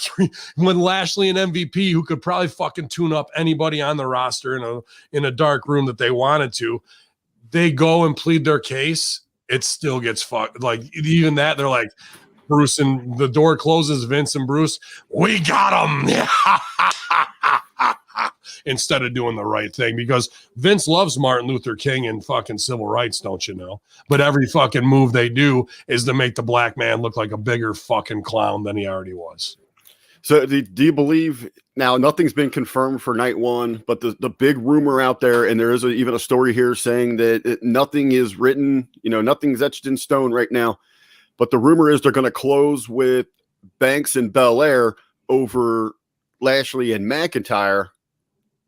when Lashley and MVP, who could probably fucking tune up anybody on the roster in a dark room that they wanted to, they go and plead their case, it still gets fucked. Like even that, they're like, Bruce, and the door closes, Vince and Bruce, we got him. Instead of doing the right thing, because Vince loves Martin Luther King and fucking civil rights, don't you know? But every fucking move they do is to make the black man look like a bigger fucking clown than he already was. So do you believe, now nothing's been confirmed for night one, but the big rumor out there, and there is even a story here saying that nothing is written, nothing's etched in stone right now, but the rumor is they're going to close with Banks and Belair over Lashley and McIntyre.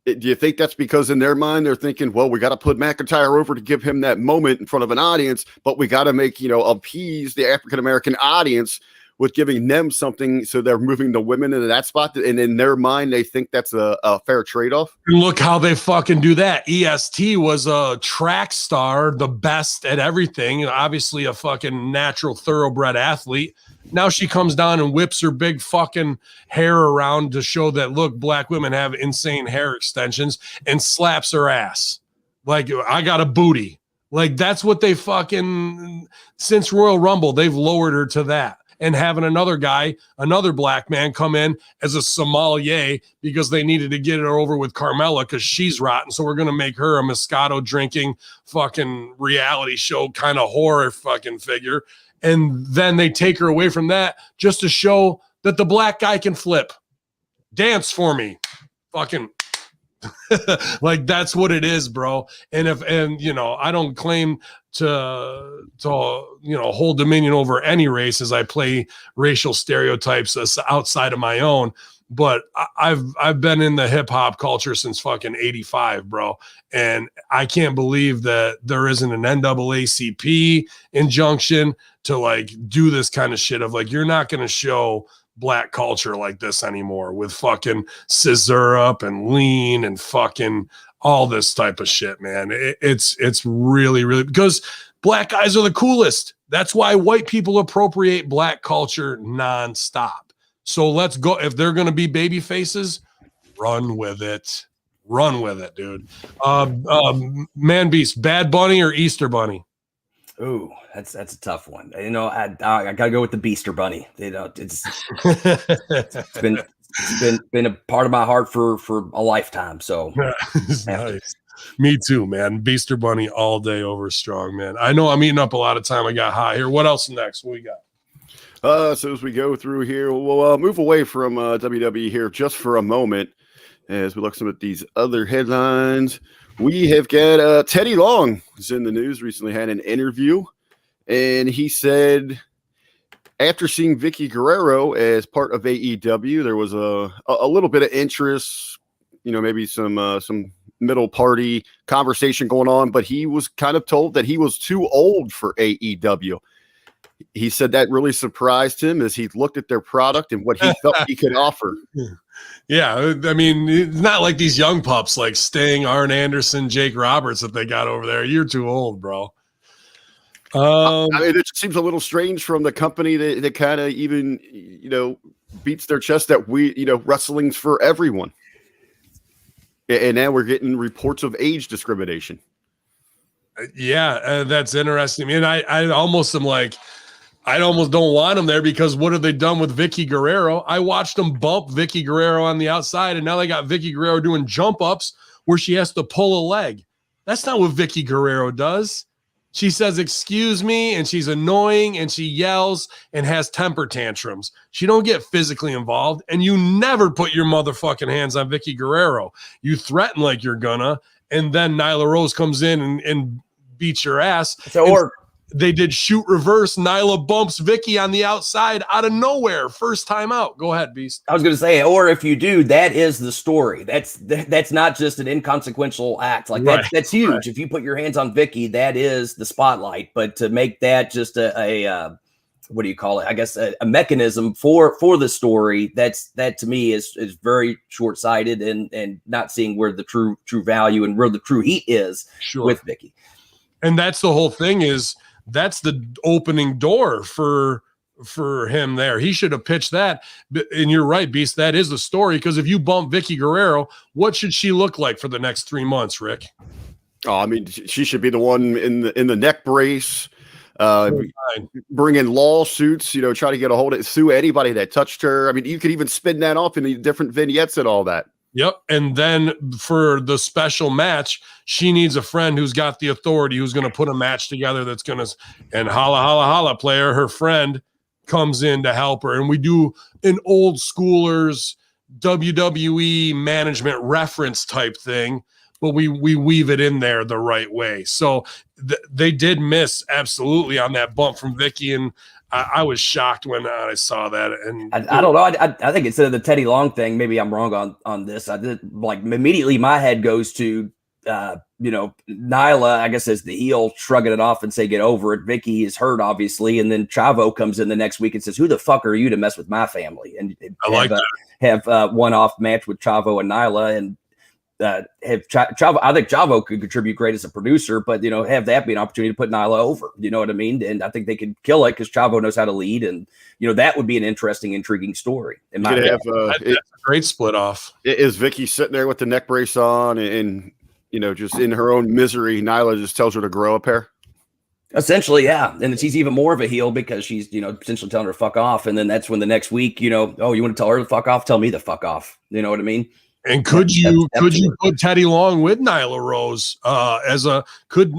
Do you think that's because in their mind they're thinking, well, we got to put McIntyre over to give him that moment in front of an audience, but we got to make, appease the African-American audience with giving them something, so they're moving the women into that spot, and in their mind they think that's a fair trade-off? Look how they fucking do that. EST was a track star, the best at everything, obviously a fucking natural thoroughbred athlete. Now she comes down and whips her big fucking hair around to show that, look, black women have insane hair extensions, and slaps her ass. Like, I got a booty. Like, that's what they fucking, since Royal Rumble, they've lowered her to that. And having another black man come in as a sommelier because they needed to get her over with Carmella because she's rotten. So we're going to make her a Moscato drinking fucking reality show kind of horror fucking figure. And then they take her away from that just to show that the black guy can flip. Dance for me. Fucking like, that's what it is, bro. And I don't claim to hold dominion over any race as I play racial stereotypes outside of my own. But I've been in the hip hop culture since fucking 85, bro. And I can't believe that there isn't an NAACP injunction to like do this kind of shit of like, you're not going to show black culture like this anymore with fucking scissor up and lean and fucking all this type of shit, man. It's really, really, because black guys are the coolest. That's why white people appropriate black culture nonstop. So let's go. If they're going to be baby faces, run with it. Run with it, dude. Man Beast, Bad Bunny or Easter Bunny? Ooh, that's a tough one. I gotta go with the Beaster Bunny. It's been a part of my heart for a lifetime. So nice. Me too, man. Beaster Bunny all day over strong, man. I know I'm eating up a lot of time. I got high here. What else next? What we got? So as we go through here, we'll move away from WWE here just for a moment as we look some at these other headlines. We have got Teddy Long who's in the news, recently had an interview, and he said after seeing Vicky Guerrero as part of AEW, there was a little bit of interest, maybe some middle party conversation going on, but he was kind of told that he was too old for AEW. He said that really surprised him as he looked at their product and what he felt he could offer. Yeah, I mean, it's not like these young pups like Sting, Arn Anderson, Jake Roberts that they got over there. You're too old, bro. I mean, it seems a little strange from the company that kind of even, beats their chest that wrestling's for everyone. And now we're getting reports of age discrimination. Yeah, that's interesting. I mean, I almost am like, I almost don't want them there because what have they done with Vicky Guerrero? I watched them bump Vicky Guerrero on the outside, and now they got Vicky Guerrero doing jump ups where she has to pull a leg. That's not what Vicky Guerrero does. She says, excuse me, and she's annoying, and she yells and has temper tantrums. She don't get physically involved, and you never put your motherfucking hands on Vicky Guerrero. You threaten like you're gonna, and then Nyla Rose comes in and beats your ass. Or they did shoot reverse. Nyla bumps Vicky on the outside out of nowhere. First time out. Go ahead, Beast. I was going to say, or if you do, that is the story. That's not just an inconsequential act. Like right. That's huge. Right. If you put your hands on Vicky, that is the spotlight. But to make that just a what do you call it? I guess a mechanism for the story. That to me is very short-sighted and not seeing where the true value and where the true heat is with Vicky. And that's the whole thing is that's the opening door for him there. He should have pitched that. And you're right, Beast. That is the story. Because if you bump Vicky Guerrero, what should she look like for the next 3 months, Rick? Oh, I mean, she should be the one in the neck brace, bring in lawsuits, try to get a hold of it, sue anybody that touched her. I mean, you could even spin that off in the different vignettes and all that. Yep. And then for the special match, she needs a friend who's got the authority, who's going to put a match together that's going to, and holla, holla, holla player, her friend comes in to help her. And we do an old schoolers WWE management reference type thing, but we weave it in there the right way. So they did miss absolutely on that bump from Vicky, and I was shocked when I saw that. And I don't know. I think instead of the Teddy Long thing, maybe I'm wrong on this. I did like immediately my head goes to Nyla, I guess, as the heel, shrugging it off and say, get over it. Vicky is hurt, obviously. And then Chavo comes in the next week and says, who the fuck are you to mess with my family? And have one-off match with Chavo and Nyla, and have Chavo. I think Chavo could contribute great as a producer, but have that be an opportunity to put Nyla over. You know what I mean? And I think they could kill it because Chavo knows how to lead, and that would be an interesting, intriguing story. That's a great split off. Is Vicky sitting there with the neck brace on and just in her own misery? Nyla just tells her to grow a pair. Essentially, yeah. And she's even more of a heel because she's, essentially telling her to fuck off. And then that's when the next week, oh, you want to tell her to fuck off? Tell me to fuck off. You know what I mean? And could you put Teddy Long with Nyla Rose could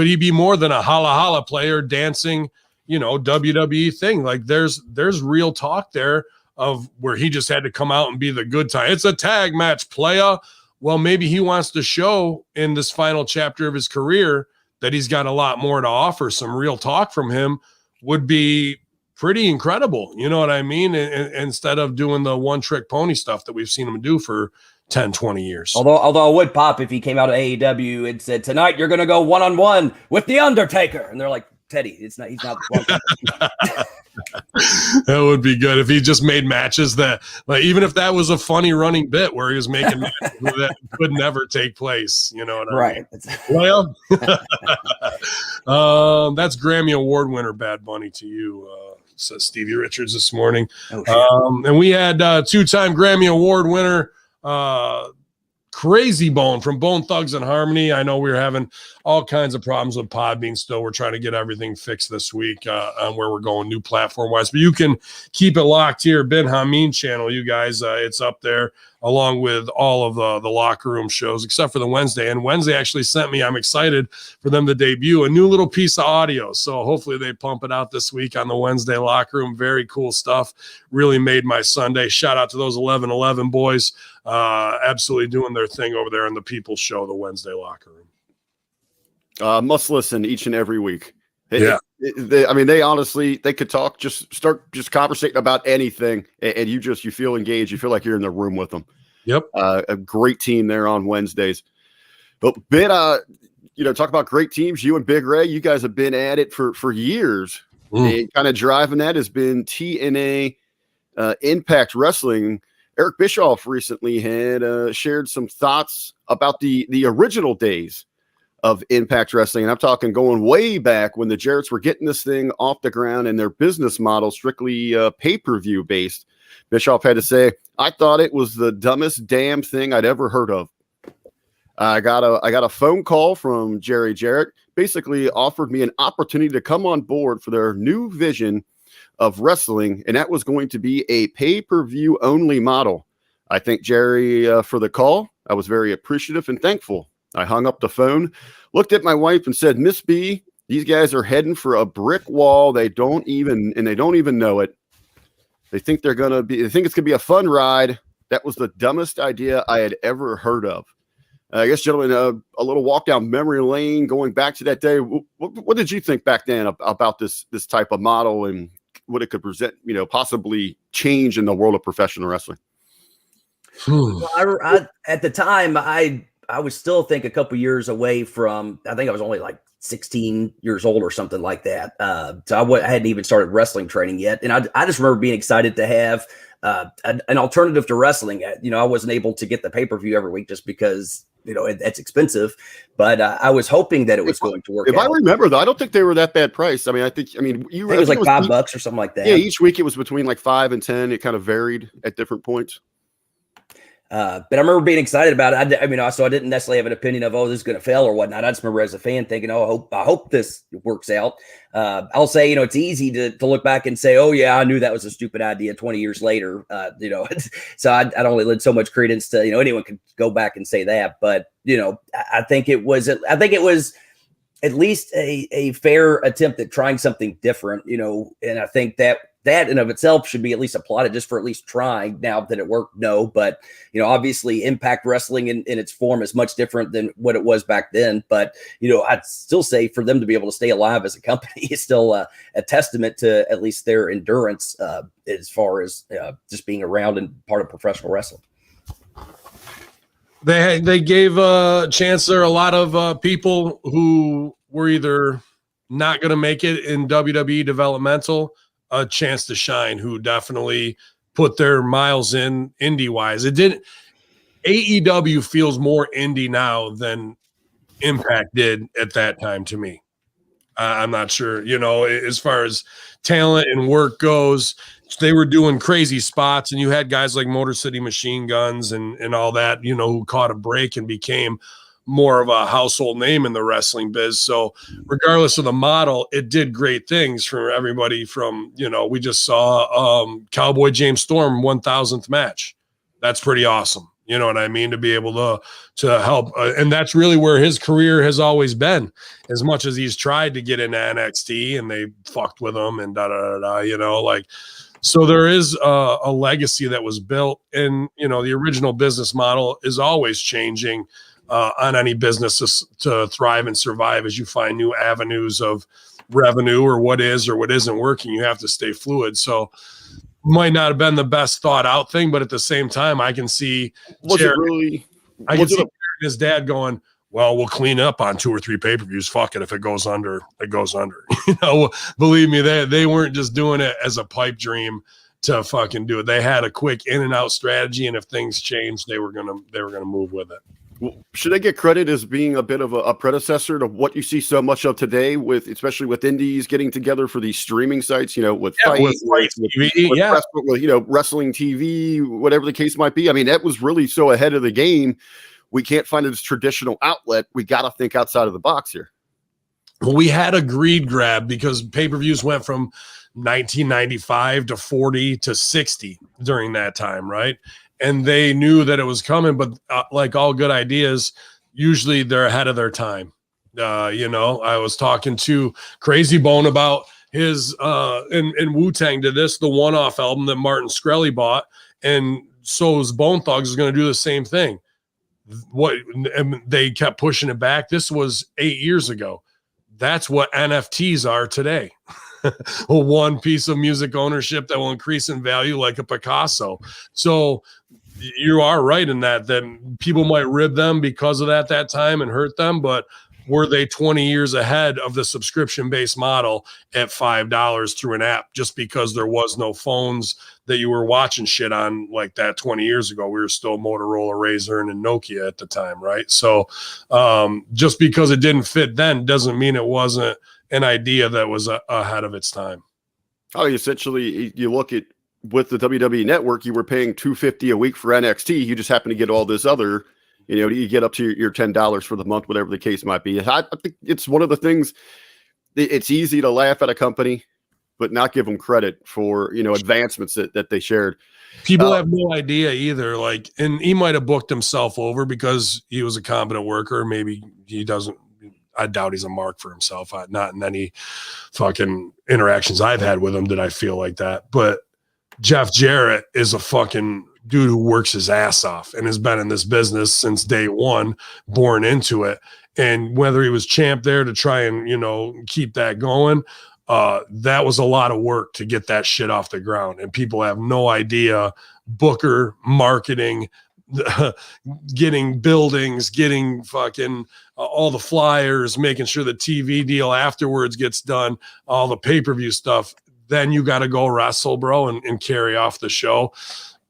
he be more than a holla holla player dancing, WWE thing? Like there's real talk there of where he just had to come out and be the good time. It's a tag match, playa. Well, maybe he wants to show in this final chapter of his career that he's got a lot more to offer. Some real talk from him would be pretty incredible. You know what I mean? And instead of doing the one trick pony stuff that we've seen him do for 10, 20 years. Although I would pop if he came out of AEW and said, tonight you're going to go one-on-one with The Undertaker. And they're like, Teddy, he's not. That would be good if he just made matches that, like, even if that was a funny running bit where he was making matches that could never take place. You know what I mean? Well, that's Grammy Award winner Bad Bunny to you, says Stevie Richards this morning. And we had two-time Grammy Award winner Crazy Bone from Bone Thugs and Harmony. I know we were having all kinds of problems with Podbean still. We're trying to get everything fixed this week on where we're going new platform-wise. But you can keep it locked here, Ben Hameen channel, you guys. It's up there along with all of the locker room shows, except for the Wednesday. And Wednesday actually sent me, I'm excited for them to debut a new little piece of audio. So hopefully they pump it out this week on the Wednesday locker room. Very cool stuff. Really made my Sunday. Shout out to those 11-11 boys. Absolutely doing their thing over there on the People's Show, the Wednesday locker room. Must listen each and every week. They honestly, they could talk, just conversating about anything, and you feel engaged. You feel like you're in the room with them. Yep. A great team there on Wednesdays. But Ben, talk about great teams. You and Big Ray, you guys have been at it for years. And kind of driving that has been TNA Impact Wrestling. Eric Bischoff recently had shared some thoughts about the original days of Impact Wrestling. And I'm talking going way back when the Jarretts were getting this thing off the ground and their business model strictly pay-per-view based. Bischoff had to say, I thought it was the dumbest damn thing I'd ever heard of. I got a phone call from Jerry Jarrett, basically offered me an opportunity to come on board for their new vision of wrestling, and that was going to be a pay-per-view only model. I thank Jerry for the call. I was very appreciative and thankful. I hung up the phone, looked at my wife and said, Miss B, these guys are heading for a brick wall. They don't even know it. They think it's going to be a fun ride. That was the dumbest idea I had ever heard of. I guess, gentlemen, a little walk down memory lane, going back to that day. What did you think back then about this type of model and what it could present, possibly change in the world of professional wrestling? Well, at the time, I was still, a couple years away from, I think I was only like 16 years old or something like that. So I hadn't even started wrestling training yet. And I just remember being excited to have an alternative to wrestling. I wasn't able to get the pay-per-view every week just because, it's expensive, but I was hoping that it was going to work. If I remember though, I don't think they were that bad priced. I think it was like $5 or something like that. Yeah. Each week it was between like 5 and 10. It kind of varied at different points. But I remember being excited about it. So I didn't necessarily have an opinion of, this is going to fail or whatnot. I just remember as a fan thinking, I hope this works out. I'll say, it's easy to look back and say, oh yeah, I knew that was a stupid idea 20 years later. So I don't lend so much credence to, anyone could go back and say that, but I think it was at least a fair attempt at trying something different, and I think that in of itself should be at least applauded just for at least trying. Now that it worked, no, but obviously Impact Wrestling in its form is much different than what it was back then. But I'd still say for them to be able to stay alive as a company is still a testament to at least their endurance as far as just being around and part of professional wrestling. They gave Chancellor a lot of people who were either not going to make it in WWE developmental a chance to shine, who definitely put their miles in indie wise. AEW feels more indie now than Impact did at that time to me. I'm not sure, as far as talent and work goes, they were doing crazy spots, and you had guys like Motor City Machine Guns and all that, who caught a break and became more of a household name in the wrestling biz. So regardless of the model, it did great things for everybody from, we just saw Cowboy James Storm 1000th match. That's pretty awesome. You know what I mean? To be able to help. And that's really where his career has always been, as much as he's tried to get into NXT and they fucked with him and so there is a legacy that was built, and, the original business model is always changing on any business to thrive and survive as you find new avenues of revenue or what is or what isn't working. You have to stay fluid. So might not have been the best thought out thing, but at the same time, I can see his dad going, well, we'll clean up on 2 or 3 pay-per-views. Fuck it. If it goes under, it goes under. Believe me, they weren't just doing it as a pipe dream to fucking do it. They had a quick in and out strategy. And if things changed, they were going to move with it. Well, should they get credit as being a bit of a predecessor to what you see so much of today, especially with indies getting together for these streaming sites, with wrestling TV, whatever the case might be. That was really so ahead of the game. We can't find this traditional outlet. We got to think outside of the box here. Well, we had a greed grab because pay-per-views went from 1995 to 40 to 60 during that time, right? And they knew that it was coming, but like all good ideas, usually they're ahead of their time. I was talking to Crazy Bone about his and Wu-Tang did this, the one-off album that Martin Shkreli bought, and so is Bone Thugs is going to do the same thing. And they kept pushing it back. This was 8 years ago. That's what NFTs are today. One piece of music ownership that will increase in value like a Picasso. So you are right in that people might rib them because of that time and hurt them, but were they 20 years ahead of the subscription-based model at $5 through an app just because there was no phones that you were watching shit on like that 20 years ago? We were still Motorola, Razr, and Nokia at the time, right? So just because it didn't fit then doesn't mean it wasn't an idea that was ahead of its time. Essentially, you look at with the WWE Network, you were paying $250 a week for NXT. You just happen to get all this other, you get up to your $10 for the month, whatever the case might be. I think it's one of the things. It's easy to laugh at a company, but not give them credit for advancements that they shared. People have no idea either. And he might have booked himself over because he was a competent worker. Maybe he doesn't. I doubt he's a mark for himself. Not in any fucking interactions I've had with him did I feel like that. But Jeff Jarrett is a fucking dude who works his ass off and has been in this business since day one, born into it. And whether he was champ there to try and, keep that going, that was a lot of work to get that shit off the ground. And people have no idea, Booker, marketing, getting buildings, getting fucking all the flyers, making sure the TV deal afterwards gets done, all the pay-per-view stuff. Then you got to go wrestle, bro, and carry off the show.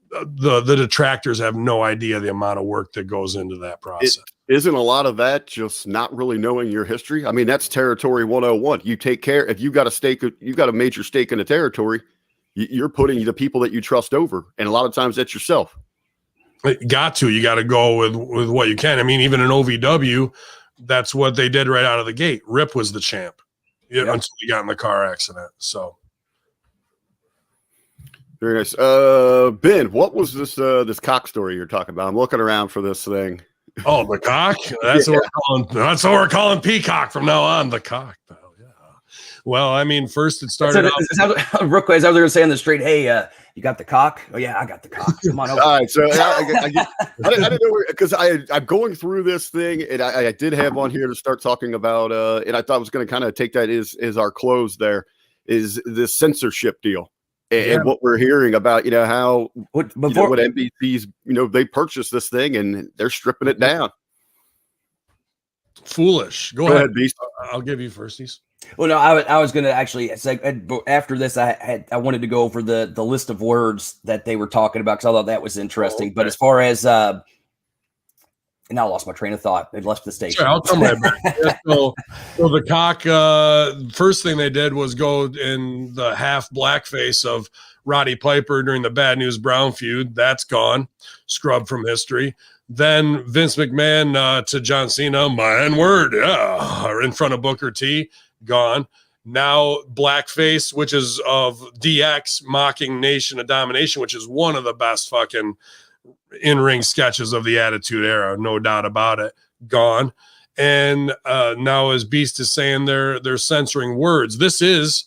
The detractors have no idea the amount of work that goes into that process. Isn't a lot of that just not really knowing your history? I mean, that's territory 101. You take care. If you got a major stake in the territory, you're putting the people that you trust over. And a lot of times that's yourself. You got to go with what you can. I mean, even in OVW, that's what they did right out of the gate. Rip was the champ until he got in the car accident. So. Very nice. Ben, what was this cock story you're talking about? I'm looking around for this thing. Oh, the cock? That's what we're calling Peacock from now on. The cock, though. Yeah. Well, I mean, first it started out real quick. As I was going to say on the street, hey, you got the cock? Oh yeah, I got the cock. Come on over. All right, so I didn't know because I'm going through this thing, and I did have on here to start talking about, and I thought I was going to kind of take that as our close. There is this censorship deal. And what we're hearing about, how what NBC's, they purchased this thing and they're stripping it down. Foolish. Go ahead, Beast. I'll give you firsties. Well, no, I was going to actually say after this, I wanted to go over the list of words that they were talking about because I thought that was interesting. But as far as now I lost my train of thought. They left the station. Sure, I'll come right back. So the cock, first thing they did was go in the half blackface of Roddy Piper during the Bad News Brown feud. That's gone. Scrubbed from history. Then Vince McMahon to John Cena, my N-word, in front of Booker T, gone. Now blackface, which is of DX mocking Nation of Domination, which is one of the best fucking in-ring sketches of the Attitude Era, no doubt about it, gone. And now, as Beast is saying, they're censoring words. This is,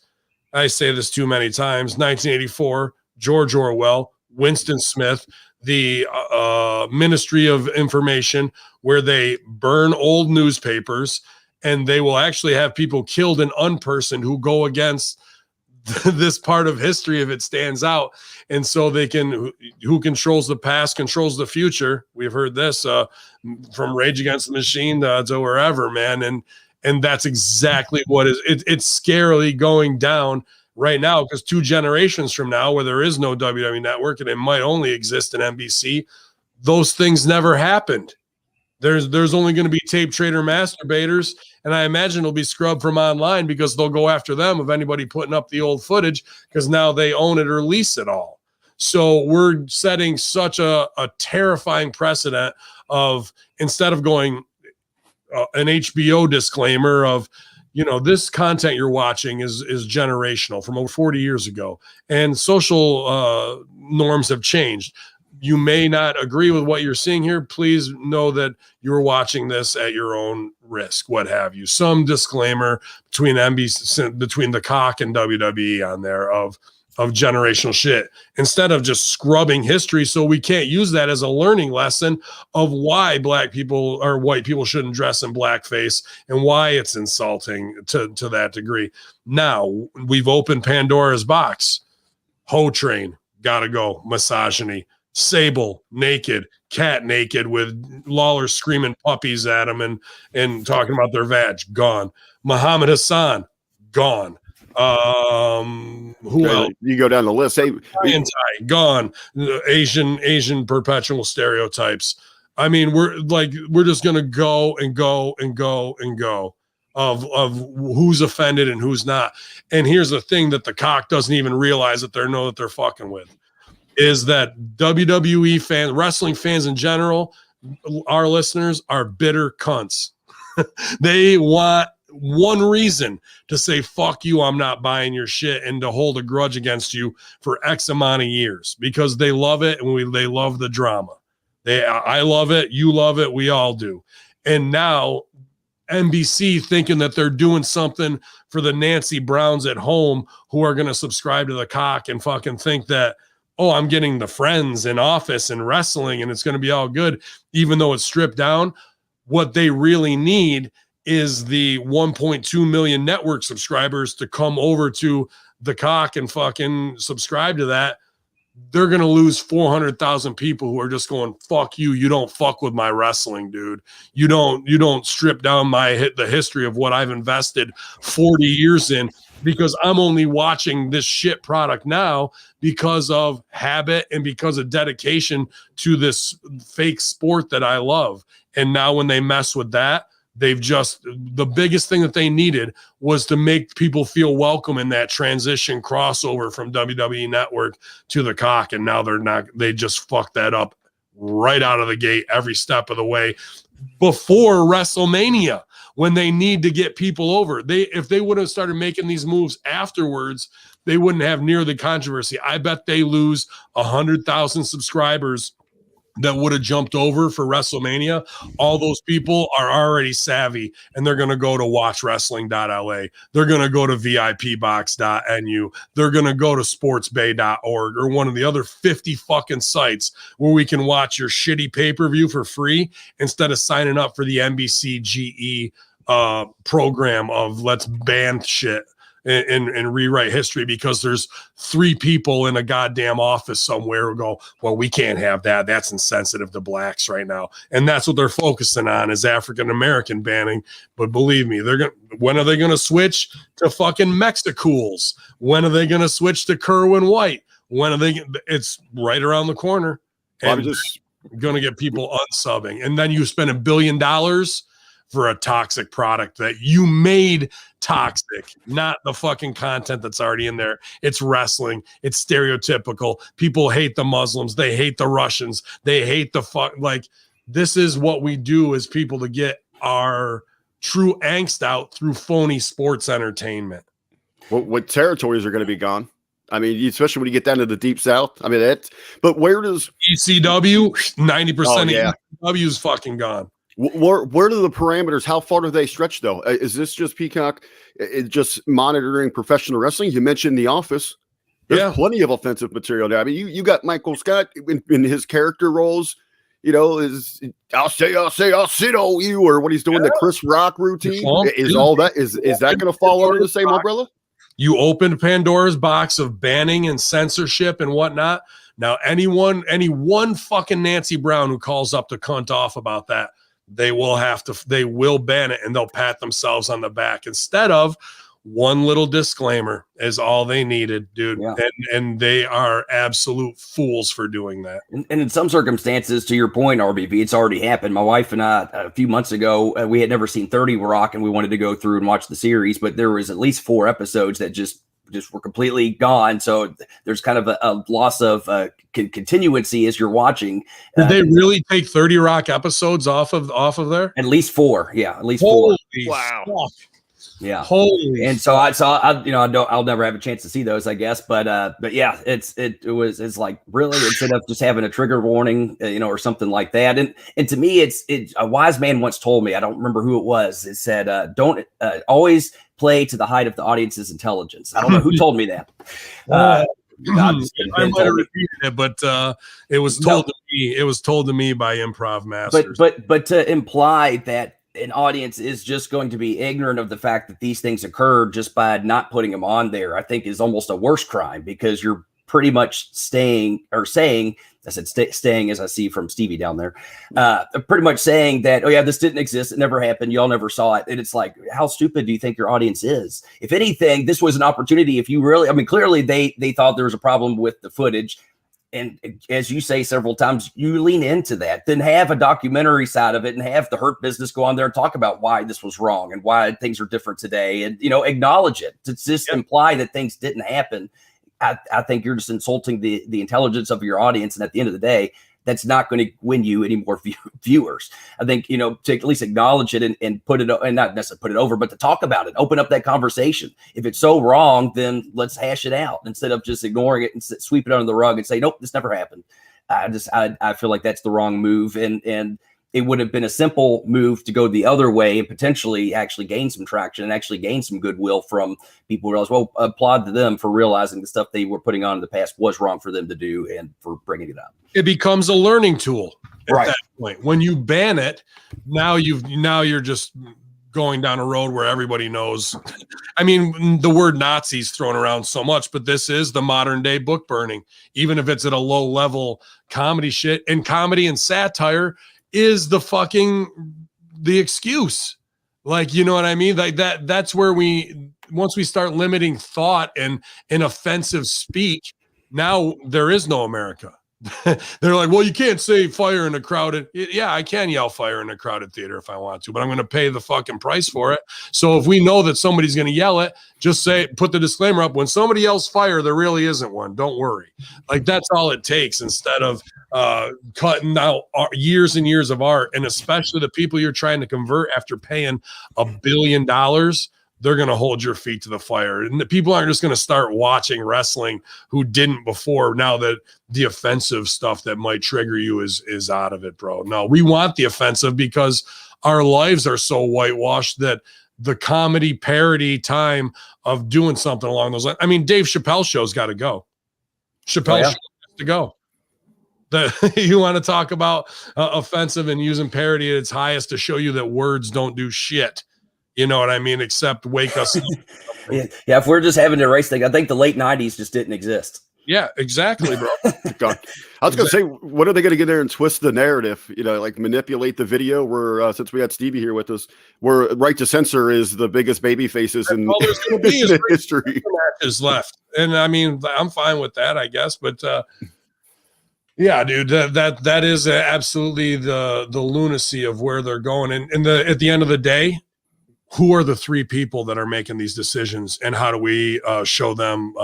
I say this too many times, 1984, George Orwell, Winston Smith, the Ministry of Information, where they burn old newspapers and they will actually have people killed and unpersoned who go against this part of history if it stands out. And so they can, who controls the past controls the future. We've heard this from Rage Against the Machine to wherever, man. And that's exactly what is it's scarily going down right now, because 2 generations from now, where there is no WWE network and it might only exist in NBC, those things never happened. There's only going to be tape trader masturbators, and I imagine it'll be scrubbed from online because they'll go after them of anybody putting up the old footage, because now they own it or lease it all. So we're setting such a terrifying precedent of, instead of going an HBO disclaimer of, this content you're watching is generational from over 40 years ago, and social norms have changed. You may not agree with what you're seeing here. Please know that you're watching this at your own risk, what have you. Some disclaimer between NBC, between the cock and WWE on there of generational shit, instead of just scrubbing history so we can't use that as a learning lesson of why black people or white people shouldn't dress in blackface and why it's insulting to that degree. Now we've opened Pandora's box. Ho Train, gotta go. Misogyny. Sable naked, Cat naked with Lawler screaming puppies at him and talking about their vag, gone. Muhammad Hassan, gone. Who else? You go down the list. Hey, gone. Asian perpetual stereotypes. I mean, we're just gonna go and go and go and go of who's offended and who's not. And here's the thing that the cock doesn't even realize that they're fucking with, is that WWE fans, wrestling fans in general, our listeners are bitter cunts. They want one reason to say, fuck you, I'm not buying your shit, and to hold a grudge against you for X amount of years, because they love it and they love the drama. I love it, you love it, we all do. And now NBC thinking that they're doing something for the Nancy Browns at home who are going to subscribe to the cock and fucking think that, oh, I'm getting the friends in Office and wrestling and it's going to be all good, even though it's stripped down. What they really need is the 1.2 million network subscribers to come over to the cock and fucking subscribe to that. they're going to lose 400,000 people who are just going, fuck you. You don't fuck with my wrestling, dude. You don't strip down the history of what I've invested 40 years in, because I'm only watching this shit product now because of habit and because of dedication to this fake sport that I love. And now when they mess with that, the biggest thing that they needed was to make people feel welcome in that transition crossover from WWE Network to the cock. And now they just fucked that up right out of the gate every step of the way before WrestleMania, when they need to get people over. If they would have started making these moves afterwards, they wouldn't have near the controversy. I bet they lose 100,000 subscribers that would have jumped over for WrestleMania. All those people are already savvy, and they're going to go to watchwrestling.la. They're going to go to vipbox.nu. They're going to go to sportsbay.org or one of the other 50 fucking sites where we can watch your shitty pay-per-view for free instead of signing up for the NBC GE program of let's ban shit and rewrite history, because there's 3 people in a goddamn office somewhere who go, well, we can't have that. That's insensitive to blacks right now. And that's what they're focusing on, is African-American banning. But believe me, when are they going to switch to fucking Mexicools? When are they going to switch to Kerwin White? It's right around the corner. And I'm just going to get people unsubbing. And then you spend $1 billion for a toxic product that you made toxic, not the fucking content that's already in there. It's wrestling. It's stereotypical. People hate the Muslims. They hate the Russians. They hate this is what we do as people to get our true angst out through phony sports entertainment. What territories are going to be gone? I mean, especially when you get down to the deep south. I mean, but where does ECW, 90% of ECW is fucking gone. Where do the parameters, how far do they stretch, though? Is this just Peacock just monitoring professional wrestling? You mentioned The Office. There's plenty of offensive material there. I mean, you got Michael Scott in his character roles, is I'll sit on you, or what he's doing, the Chris Rock routine. Is that going to fall under the same umbrella? You opened Pandora's box of banning and censorship and whatnot. Now, any one fucking Nancy Brown who calls up the cunt off about that, they will ban it, and they'll pat themselves on the back. Instead of one little disclaimer is all they needed, dude. Yeah. And they are absolute fools for doing that. And in some circumstances, to your point, RBV, it's already happened. My wife and I, a few months ago, we had never seen 30 Rock, and we wanted to go through and watch the series, but there was at least 4 episodes that just were completely gone. So there's kind of a loss of continuancy as you're watching. Did they really take 30 Rock episodes off of there? At least 4. Yeah, at least Holy 4. Wow. Fuck. Yeah. Holy. And so I'll never have a chance to see those, I guess. But yeah, it's like, really, instead of just having a trigger warning, or something like that. And to me, it's a wise man once told me, I don't remember who it was. It said, don't always play to the height of the audience's intelligence. I don't know who told me that. I might have repeated it, but it was told to me. It was told to me by improv masters. But to imply that an audience is just going to be ignorant of the fact that these things occurred just by not putting them on there, I think is almost a worse crime, because you're pretty much staying as I see from Stevie down there, pretty much saying that, oh yeah, this didn't exist. It never happened. Y'all never saw it. And it's like, how stupid do you think your audience is? If anything, this was an opportunity. If you really, clearly they thought there was a problem with the footage. And as you say several times, you lean into that, then have a documentary side of it and have the Hurt Business go on there and talk about why this was wrong and why things are different today, and, acknowledge it. To just imply that things didn't happen, I think you're just insulting the intelligence of your audience. And at the end of the day, that's not going to win you any more viewers. I think, to at least acknowledge it and put it, and not necessarily put it over, but to talk about it, open up that conversation. If it's so wrong, then let's hash it out instead of just ignoring it and sweep it under the rug and say, nope, this never happened. I feel like that's the wrong move. And it would have been a simple move to go the other way and potentially actually gain some traction and actually gain some goodwill from people who realize, well, applaud to them for realizing the stuff they were putting on in the past was wrong for them to do and for bringing it up. It becomes a learning tool at that point. When you ban it, now you're just going down a road where everybody knows. I mean, the word Nazi's thrown around so much, but this is the modern day book burning, even if it's at a low level comedy shit. And comedy and satire is the excuse. Like, you know what I mean? Like that's where once we start limiting thought and offensive speak, now there is no America. They're like, well, you can't say fire in a crowded. Yeah, I can yell fire in a crowded theater if I want to, but I'm going to pay the fucking price for it. So if we know that somebody's going to yell it, just put the disclaimer up. When somebody yells fire, there really isn't one. Don't worry. Like, that's all it takes, instead of cutting out years and years of art. And especially the people you're trying to convert after paying $1 billion, they're going to hold your feet to the fire. And the people aren't just going to start watching wrestling who didn't before, now that the offensive stuff that might trigger you is out of it, bro. No, we want the offensive because our lives are so whitewashed that the comedy parody time of doing something along those lines. I mean, Dave Chappelle's show's got to go. Chappelle's show has to go. You want to talk about offensive and using parody at its highest to show you that words don't do shit. You know what I mean? Except wake us up. Yeah, if we're just having to erase things, I think the late 90s just didn't exist. Yeah, exactly, bro. God. I was going to say, what are they going to get there and twist the narrative? You know, like manipulate the video where, since we had Stevie here with us, where Right to Censor is the biggest baby faces in history. Is left. And I mean, I'm fine with that, I guess. But yeah, dude, that is absolutely the lunacy of where they're going. And at the end of the day, who are the three people that are making these decisions, and how do we show them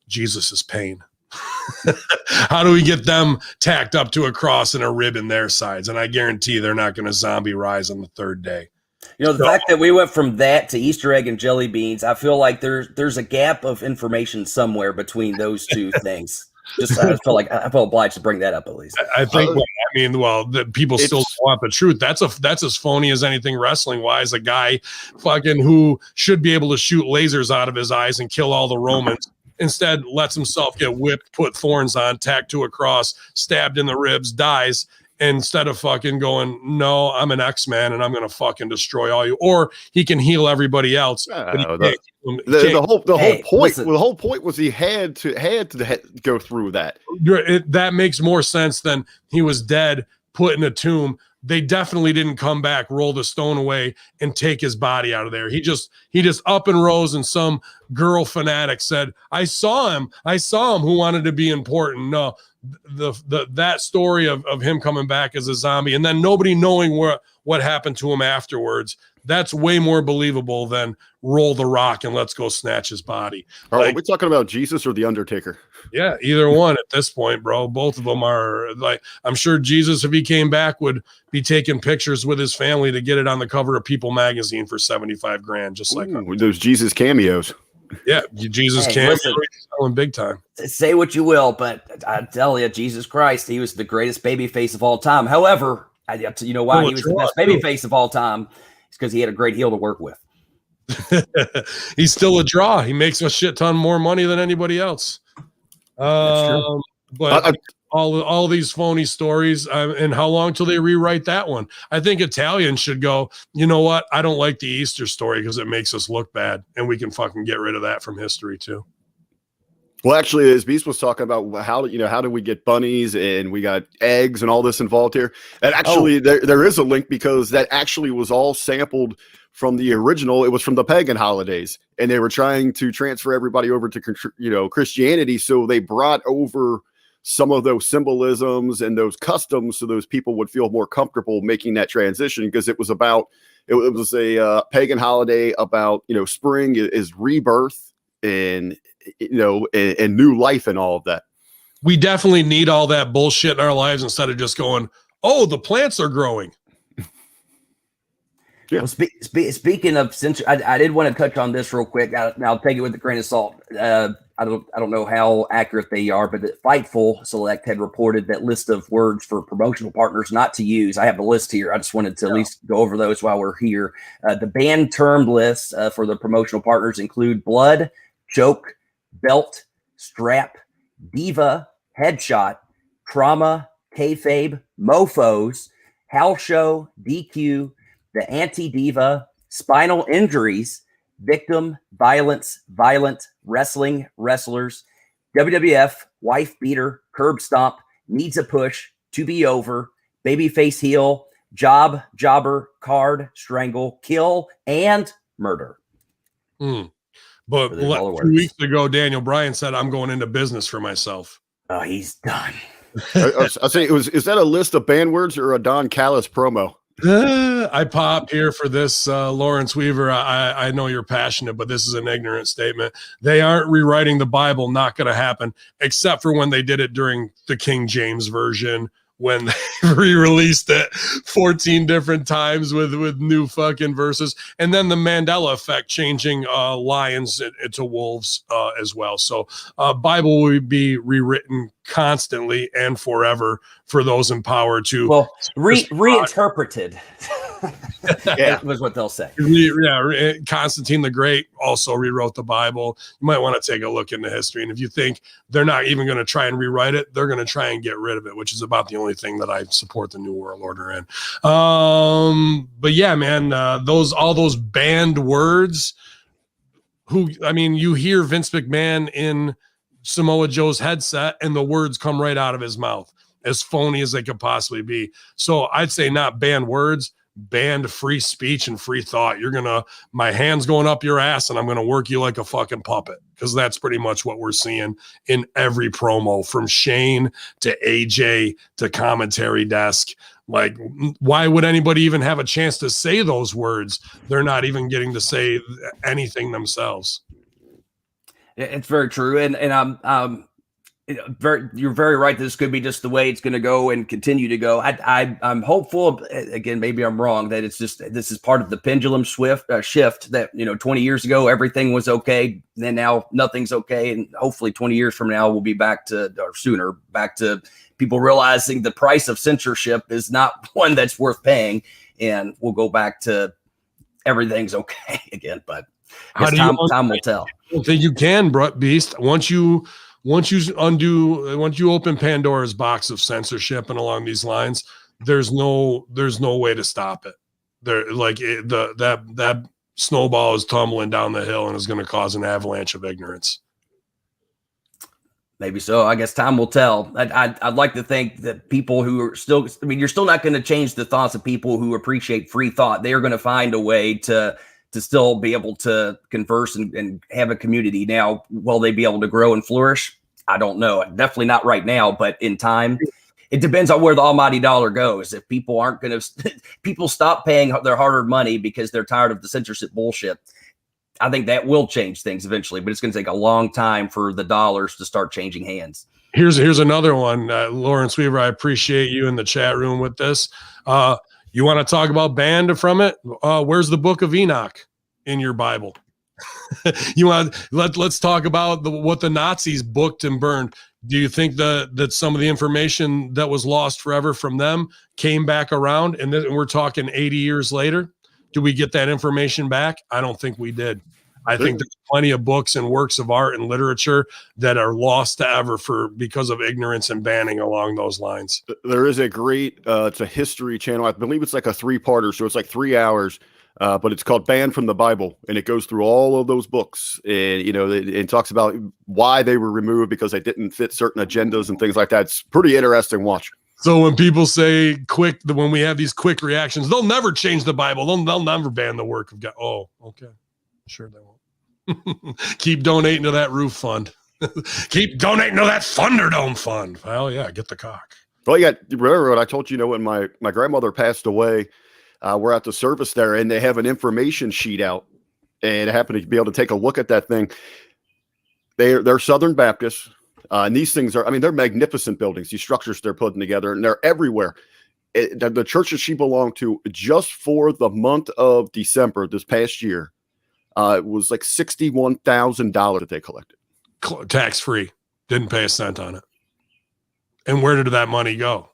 Jesus's pain? How do we get them tacked up to a cross and a rib in their sides? And I guarantee they're not going to zombie rise on the third day. You know, the fact that we went from that to Easter egg and jelly beans, I feel like there's a gap of information somewhere between those two things. I feel obliged to bring that up at least. I think. The people still want the truth. That's as phony as anything wrestling wise. A guy fucking who should be able to shoot lasers out of his eyes and kill all the Romans instead lets himself get whipped, put thorns on, tacked to a cross, stabbed in the ribs, dies. Instead of fucking going, no, I'm an X-Man and I'm going to fucking destroy all you. Or he can heal everybody else. The whole point was he had to go through that. That makes more sense than he was dead, put in a tomb. They definitely didn't come back, roll the stone away, and take his body out of there. He just up and rose, and some girl fanatic said, I saw him who wanted to be important. No, that story of him coming back as a zombie and then nobody knowing what happened to him afterwards, that's way more believable than roll the rock and let's go snatch his body. Are we talking about Jesus or the Undertaker? Yeah, either one at this point, bro. Both of them are like, I'm sure Jesus, if he came back, would be taking pictures with his family to get it on the cover of People magazine for $75,000, just like those Jesus cameos. Yeah, Jesus cameos selling big time. Say what you will, but I tell you, Jesus Christ, he was the greatest baby face of all time. However, you know why he was the best baby face of all time? It's because he had a great heel to work with. He's still a draw. He makes a shit ton more money than anybody else. That's true. But all these phony stories, and how long till they rewrite that one? I think Italians should go, you know what? I don't like the Easter story because it makes us look bad, and we can fucking get rid of that from history too. Well, actually, as Beast was talking about how do we get bunnies, and we got eggs and all this involved here. And actually, there is a link, because that actually was all sampled from the original. It was from the pagan holidays, and they were trying to transfer everybody over to Christianity. So they brought over some of those symbolisms and those customs so those people would feel more comfortable making that transition, because it was a pagan holiday about spring is rebirth and and new life and all of that. We definitely need all that bullshit in our lives instead of just going, oh, the plants are growing. Yeah. Well, speaking of, since I did want to touch on this real quick. I'll take it with a grain of salt. I don't know how accurate they are, but Fightful Select had reported that list of words for promotional partners not to use. I have the list here. I just wanted to at least go over those while we're here. The banned term lists for the promotional partners include blood, choke, belt, strap, diva, headshot, trauma, kayfabe, mofos, house show, DQ, the anti-diva, spinal injuries, victim, violence, violent, wrestling, wrestlers, WWF, wife beater, curb stomp, needs a push, to be over, babyface heel, job, jobber, card, strangle, kill, and murder. But 2 weeks ago, Daniel Bryan said, I'm going into business for myself. Oh, he's done. I'll say, is that a list of banned words or a Don Callis promo? I pop here for this, Lawrence Weaver. I know you're passionate, but this is an ignorant statement. They aren't rewriting the Bible. Not going to happen, except for when they did it during the King James version, when they re-released it 14 different times with new fucking verses. And then the Mandela effect, changing lions into wolves as well. So Bible will be rewritten constantly and forever for those in power to reinterpreted. Yeah, was what they'll say. Constantine the Great also rewrote the Bible. You might want to take a look into history, and if you think they're not even going to try and rewrite it, they're going to try and get rid of it, which is about the only thing that I support the New World Order in. But yeah, man, all those banned words. You hear Vince McMahon in Samoa Joe's headset, and the words come right out of his mouth, as phony as they could possibly be. So I'd say not banned words, banned free speech and free thought. My hand's going up your ass and I'm going to work you like a fucking puppet, because that's pretty much what we're seeing in every promo, from Shane to AJ to commentary desk. Like, why would anybody even have a chance to say those words? They're not even getting to say anything themselves. It's very true. And you're very right. This could be just the way it's going to go and continue to go. I'm hopeful, again, maybe I'm wrong, that this is part of the pendulum shift that, 20 years ago, everything was okay. Then now nothing's okay. And hopefully 20 years from now, we'll be back to people realizing the price of censorship is not one that's worth paying. And we'll go back to everything's okay again. But time will tell. I don't think you can, Beast. Once you open Pandora's box of censorship and along these lines, there's no way to stop it. That snowball is tumbling down the hill and is going to cause an avalanche of ignorance. Maybe so. I guess time will tell. I'd like to think that people who are still, you're still not going to change the thoughts of people who appreciate free thought. They are going to find a way to still be able to converse and have a community. Now, will they be able to grow and flourish? I don't know. Definitely not right now, but in time, it depends on where the almighty dollar goes. If people aren't going to, people stop paying their hard-earned money because they're tired of the censorship bullshit, I think that will change things eventually, but it's going to take a long time for the dollars to start changing hands. Here's another one. Lawrence Weaver, I appreciate you in the chat room with this. You want to talk about banned from it? Where's the Book of Enoch in your Bible? Let's talk about what the Nazis booked and burned. Do you think that some of the information that was lost forever from them came back around, and we're talking 80 years later? Do we get that information back? I don't think we did. I think there's plenty of books and works of art and literature that are lost to ever because of ignorance and banning along those lines. There is a great, it's a history channel. I believe it's like a 3-parter, so it's like 3 hours, but it's called Banned from the Bible, and it goes through all of those books, and it talks about why they were removed because they didn't fit certain agendas and things like that. It's pretty interesting watch. So when people say when we have these quick reactions, they'll never change the Bible. They'll never ban the work of God. Oh, okay. Sure they won't. Keep donating to that roof fund. Keep donating to that Thunderdome fund. Well, yeah, get the cock. Well, yeah, remember what I told you, when my grandmother passed away, we're at the service there, and they have an information sheet out, and I happened to be able to take a look at that thing. They're Southern Baptists. And these things they're magnificent buildings, these structures they're putting together, and they're everywhere. The church that she belonged to, just for the month of December this past year, it was like $61,000 that they collected. Tax-free. Didn't pay a cent on it. And where did that money go?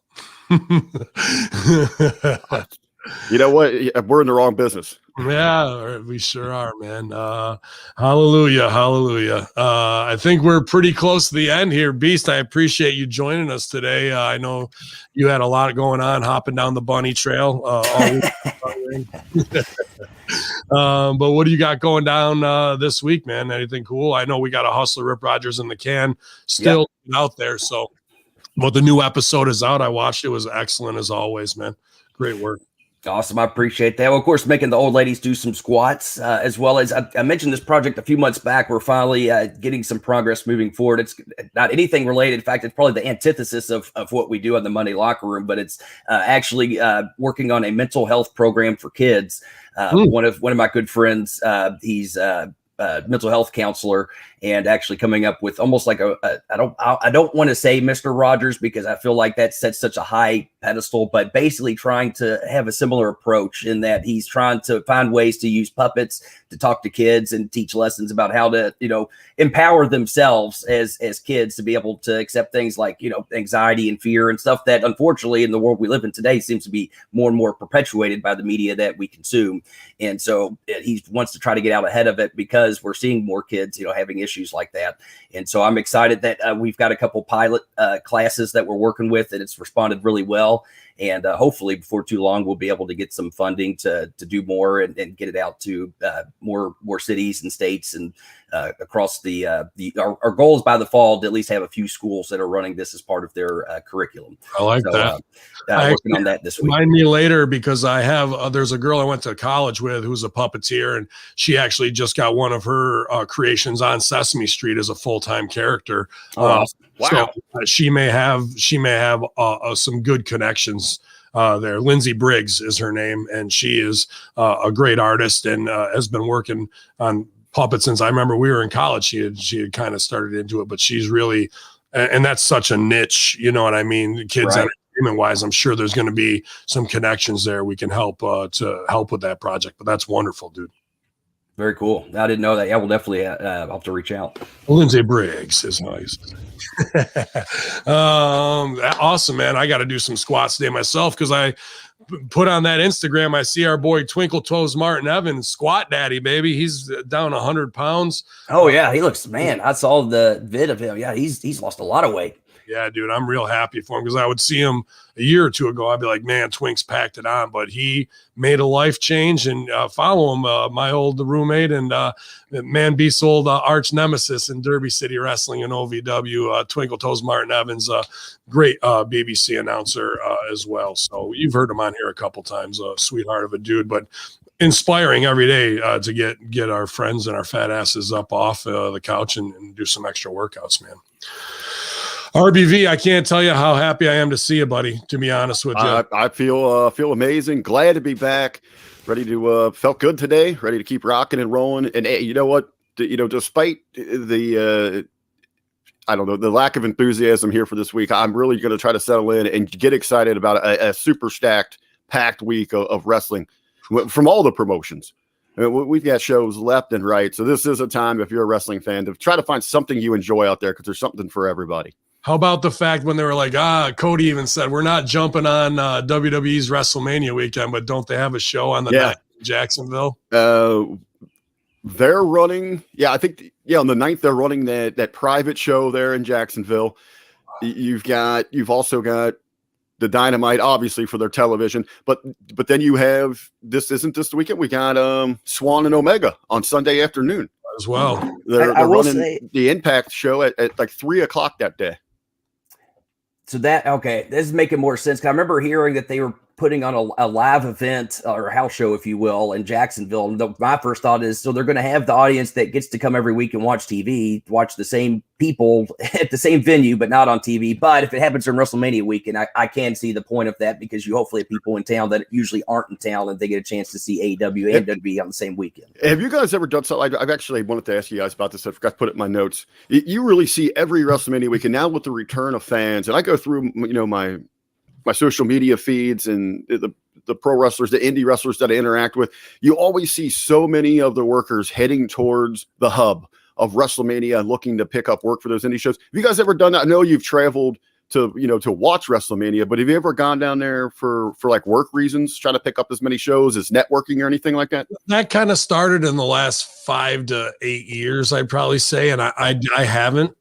You know what? We're in the wrong business. Yeah, we sure are, man. Hallelujah. Hallelujah. I think we're pretty close to the end here. Beast, I appreciate you joining us today. I know you had a lot going on hopping down the bunny trail. But what do you got going down this week, man? Anything cool? I know we got a Hustler Rip Rogers in the can still out there. So, the new episode is out. I watched it. It was excellent as always, man. Great work. Awesome. I appreciate that. Well, of course, making the old ladies do some squats, as well as I mentioned this project a few months back. We're finally getting some progress moving forward. It's not anything related. In fact, it's probably the antithesis of what we do in the Monday Locker Room, but it's actually working on a mental health program for kids. One of my good friends, he's mental health counselor, and actually coming up with almost like I don't want to say Mr. Rogers because I feel like that sets such a high pedestal, but basically trying to have a similar approach in that he's trying to find ways to use puppets to talk to kids and teach lessons about how to, empower themselves as kids to be able to accept things like, anxiety and fear and stuff that unfortunately in the world we live in today seems to be more and more perpetuated by the media that we consume. And so he wants to try to get out ahead of it because we're seeing more kids, having issues like that. And so I'm excited that we've got a couple pilot classes that we're working with, and it's responded really well. And hopefully before too long, we'll be able to get some funding to do more and get it out to more cities and states and across our goal is by the fall to at least have a few schools that are running this as part of their curriculum. I like that. Working on that this week. Remind me later because I have there's a girl I went to college with who's a puppeteer, and she actually just got one of her creations on Sesame Street as a full-time character. Awesome. Wow. So she may have some good connections there. Lindsay Briggs is her name, and she is a great artist and has been working on puppets since I remember we were in college. She had kind of started into it, but she's really, and that's such a niche, you know what I mean? Kids entertainment wise, I'm sure there's going to be some connections there. We can help to help with that project, but that's wonderful, dude. Very cool. I didn't know that. Yeah, we'll definitely have to reach out. Lindsay Briggs is how you say. Awesome, man. I got to do some squats today myself because I put on that Instagram. I see our boy Twinkle Toes Martin Evans, squat daddy, baby. He's down 100 pounds. Oh yeah, he looks, man. I saw the vid of him. Yeah, he's lost a lot of weight. Yeah, dude, I'm real happy for him because I would see him a year or two ago. I'd be like, man, Twink's packed it on, but he made a life change and follow him. My old roommate and Man Beast's old arch nemesis in Derby City Wrestling and OVW, Twinkle Toes Martin Evans, great BBC announcer as well. So you've heard him on here a couple times, a sweetheart of a dude, but inspiring every day to get our friends and our fat asses up off the couch and do some extra workouts, man. RBV, I can't tell you how happy I am to see you, buddy, to be honest with you. I feel amazing. Glad to be back. Ready to felt good today. Ready to keep rocking and rolling. And you know what? Despite the the lack of enthusiasm here for this week, I'm really going to try to settle in and get excited about a super stacked, packed week of wrestling from all the promotions. I mean, we've got shows left and right. So this is a time, if you're a wrestling fan, to try to find something you enjoy out there because there's something for everybody. How about the fact when they were like, Cody even said, we're not jumping on WWE's WrestleMania weekend, but don't they have a show on the night in Jacksonville? They're running. Yeah, I think, on the 9th, they're running that private show there in Jacksonville. You've also got the Dynamite, obviously, for their television. But then you have, this isn't this weekend, we got Swan and Omega on Sunday afternoon. As well. They're running the Impact show at like 3:00 that day. So this is making more sense. 'Cause I remember hearing that they were putting on a live event or a house show, if you will, in Jacksonville. And my first thought is, so they're going to have the audience that gets to come every week and watch TV, watch the same people at the same venue, but not on TV. But if it happens during WrestleMania weekend, I can see the point of that because you hopefully have people in town that usually aren't in town and they get a chance to see AEW and WWE on the same weekend. Have you guys ever done something? I've actually wanted to ask you guys about this. I forgot to put it in my notes. You really see every WrestleMania weekend now with the return of fans, and I go through, my social media feeds and the pro wrestlers, the indie wrestlers that I interact with, you always see so many of the workers heading towards the hub of WrestleMania and looking to pick up work for those indie shows. Have you guys ever done that? I know you've traveled to watch WrestleMania, but have you ever gone down there for like work reasons, trying to pick up as many shows as networking or anything like that? That kind of started in the last 5 to 8 years, I'd probably say. And I haven't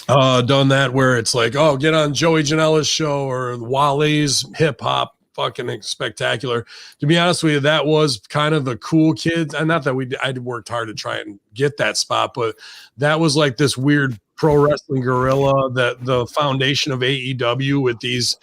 done that where it's like, oh, get on Joey Janela's show or Wale's hip hop. Fucking spectacular. To be honest with you, that was kind of the cool kids. And not that I worked hard to try and get that spot, but that was like this weird pro wrestling gorilla, that the foundation of AEW with these,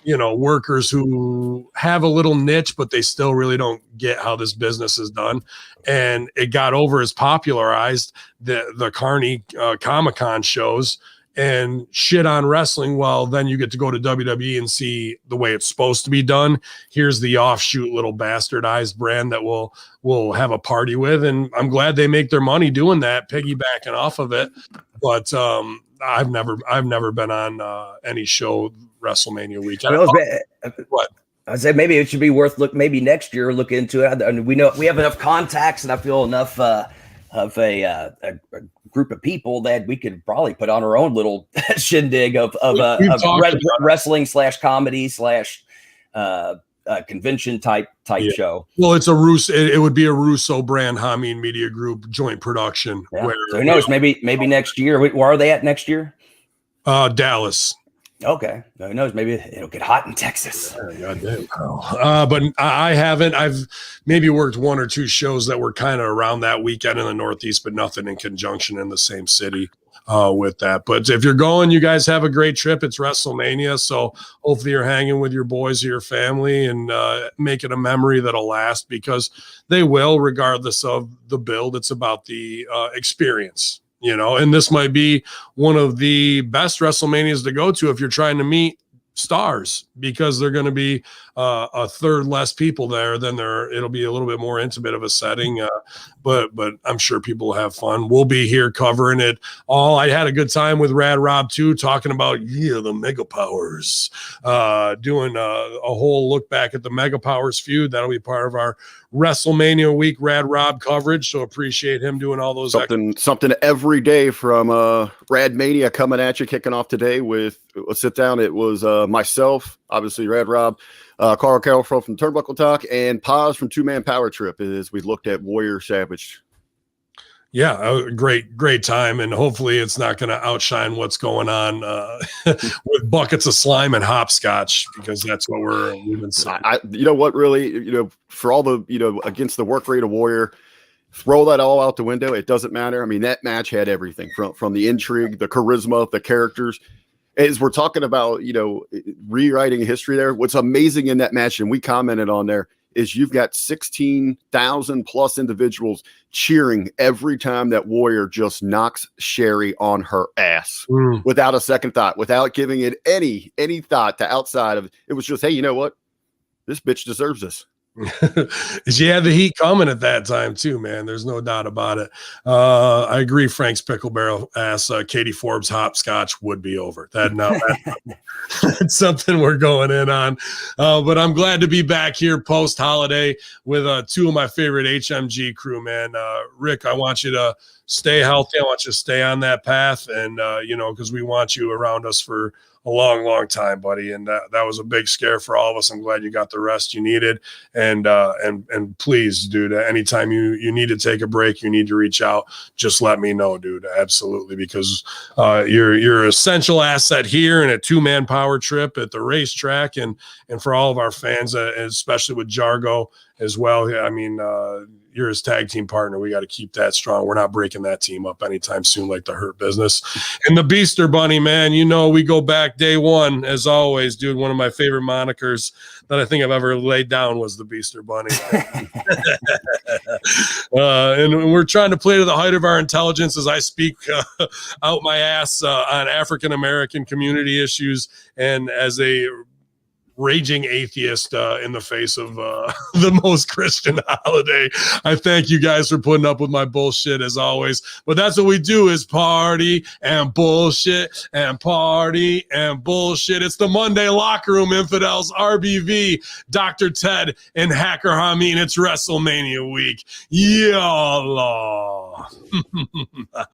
workers who have a little niche, but they still really don't get how this business is done. And it got over as popularized the Carney Comic-Con shows and shit on wrestling. Well, then you get to go to WWE and see the way it's supposed to be done. Here's the offshoot little bastardized brand that we'll have a party with. And I'm glad they make their money doing that, piggybacking off of it. But I've never been on any show WrestleMania weekend. What? I said maybe it should be worth maybe next year look into it. I mean, we know we have enough contacts, and I feel enough of a group of people that we could probably put on our own little shindig of wrestling / comedy / convention type show. Well, it's it would be a Russo brand Hameen Media Group joint production. Yeah. Where, so who knows? Maybe next year. Where are they at next year? Dallas. Okay. Who knows? Maybe it'll get hot in Texas. But I haven't. I've maybe worked 1 or 2 shows that were kind of around that weekend in the Northeast, but nothing in conjunction in the same city with that. But if you're going, you guys have a great trip. It's WrestleMania. So hopefully you're hanging with your boys or your family and make it a memory that'll last, because they will, regardless of the build. It's about the experience. And this might be one of the best WrestleManias to go to if you're trying to meet stars, because they're going to be a third less people there than it'll be a little bit more intimate of a setting. But I'm sure people will have fun. We'll be here covering it all. I had a good time with Rad Rob too, talking about the Mega Powers, doing a whole look back at the Mega Powers feud. That'll be part of our WrestleMania week Rad Rob coverage. So appreciate him doing all those something every day from Rad Mania coming at you, kicking off today with a sit down. It was myself, obviously Rad Rob, Carl Carroll from Turnbuckle Talk, and Paz from Two Man Power Trip as we looked at Warrior Savage. Yeah, a great time, and hopefully it's not going to outshine what's going on with buckets of slime and hopscotch, because that's what we've been saying. You know what, really, for all the, against the work rate of Warrior, throw that all out the window. It doesn't matter. I mean, that match had everything from the intrigue, the charisma, the characters. As we're talking about, rewriting history there, what's amazing in that match, and we commented on there, is you've got 16,000 plus individuals cheering every time that Warrior just knocks Sherry on her ass without a second thought, without giving it any thought to outside of it. Was just, hey, you know what? This bitch deserves this. She had the heat coming at that time too, man. There's no doubt about it. I agree. Frank's Pickle Barrel asked Katie Forbes hopscotch would be over. That's something we're going in on. But I'm glad to be back here post holiday with 2 of my favorite HMG crew, man. Rick, I want you to stay healthy. I want you to stay on that path, and because we want you around us for a long, long time, buddy. And that was a big scare for all of us. I'm glad you got the rest you needed. And please, dude, anytime you need to take a break, you need to reach out, just let me know, dude. Absolutely. Because you're an essential asset here and a 2-man power trip at the racetrack, and for all of our fans, especially with Jargo as well. I mean, you're his tag team partner. We got to keep that strong. We're not breaking that team up anytime soon, like the Hurt Business. And the Beaster Bunny, man, we go back day one, as always, dude. One of my favorite monikers that I think I've ever laid down was the Beaster Bunny. And we're trying to play to the height of our intelligence as I speak out my ass on African-American community issues, and as a raging atheist in the face of the most Christian holiday. I thank you guys for putting up with my bullshit as always. But that's what we do, is party and bullshit and party and bullshit. It's the Monday Locker Room, Infidels, RBV, Dr. Ted, and Hacker Hameen. It's WrestleMania week. Yallah.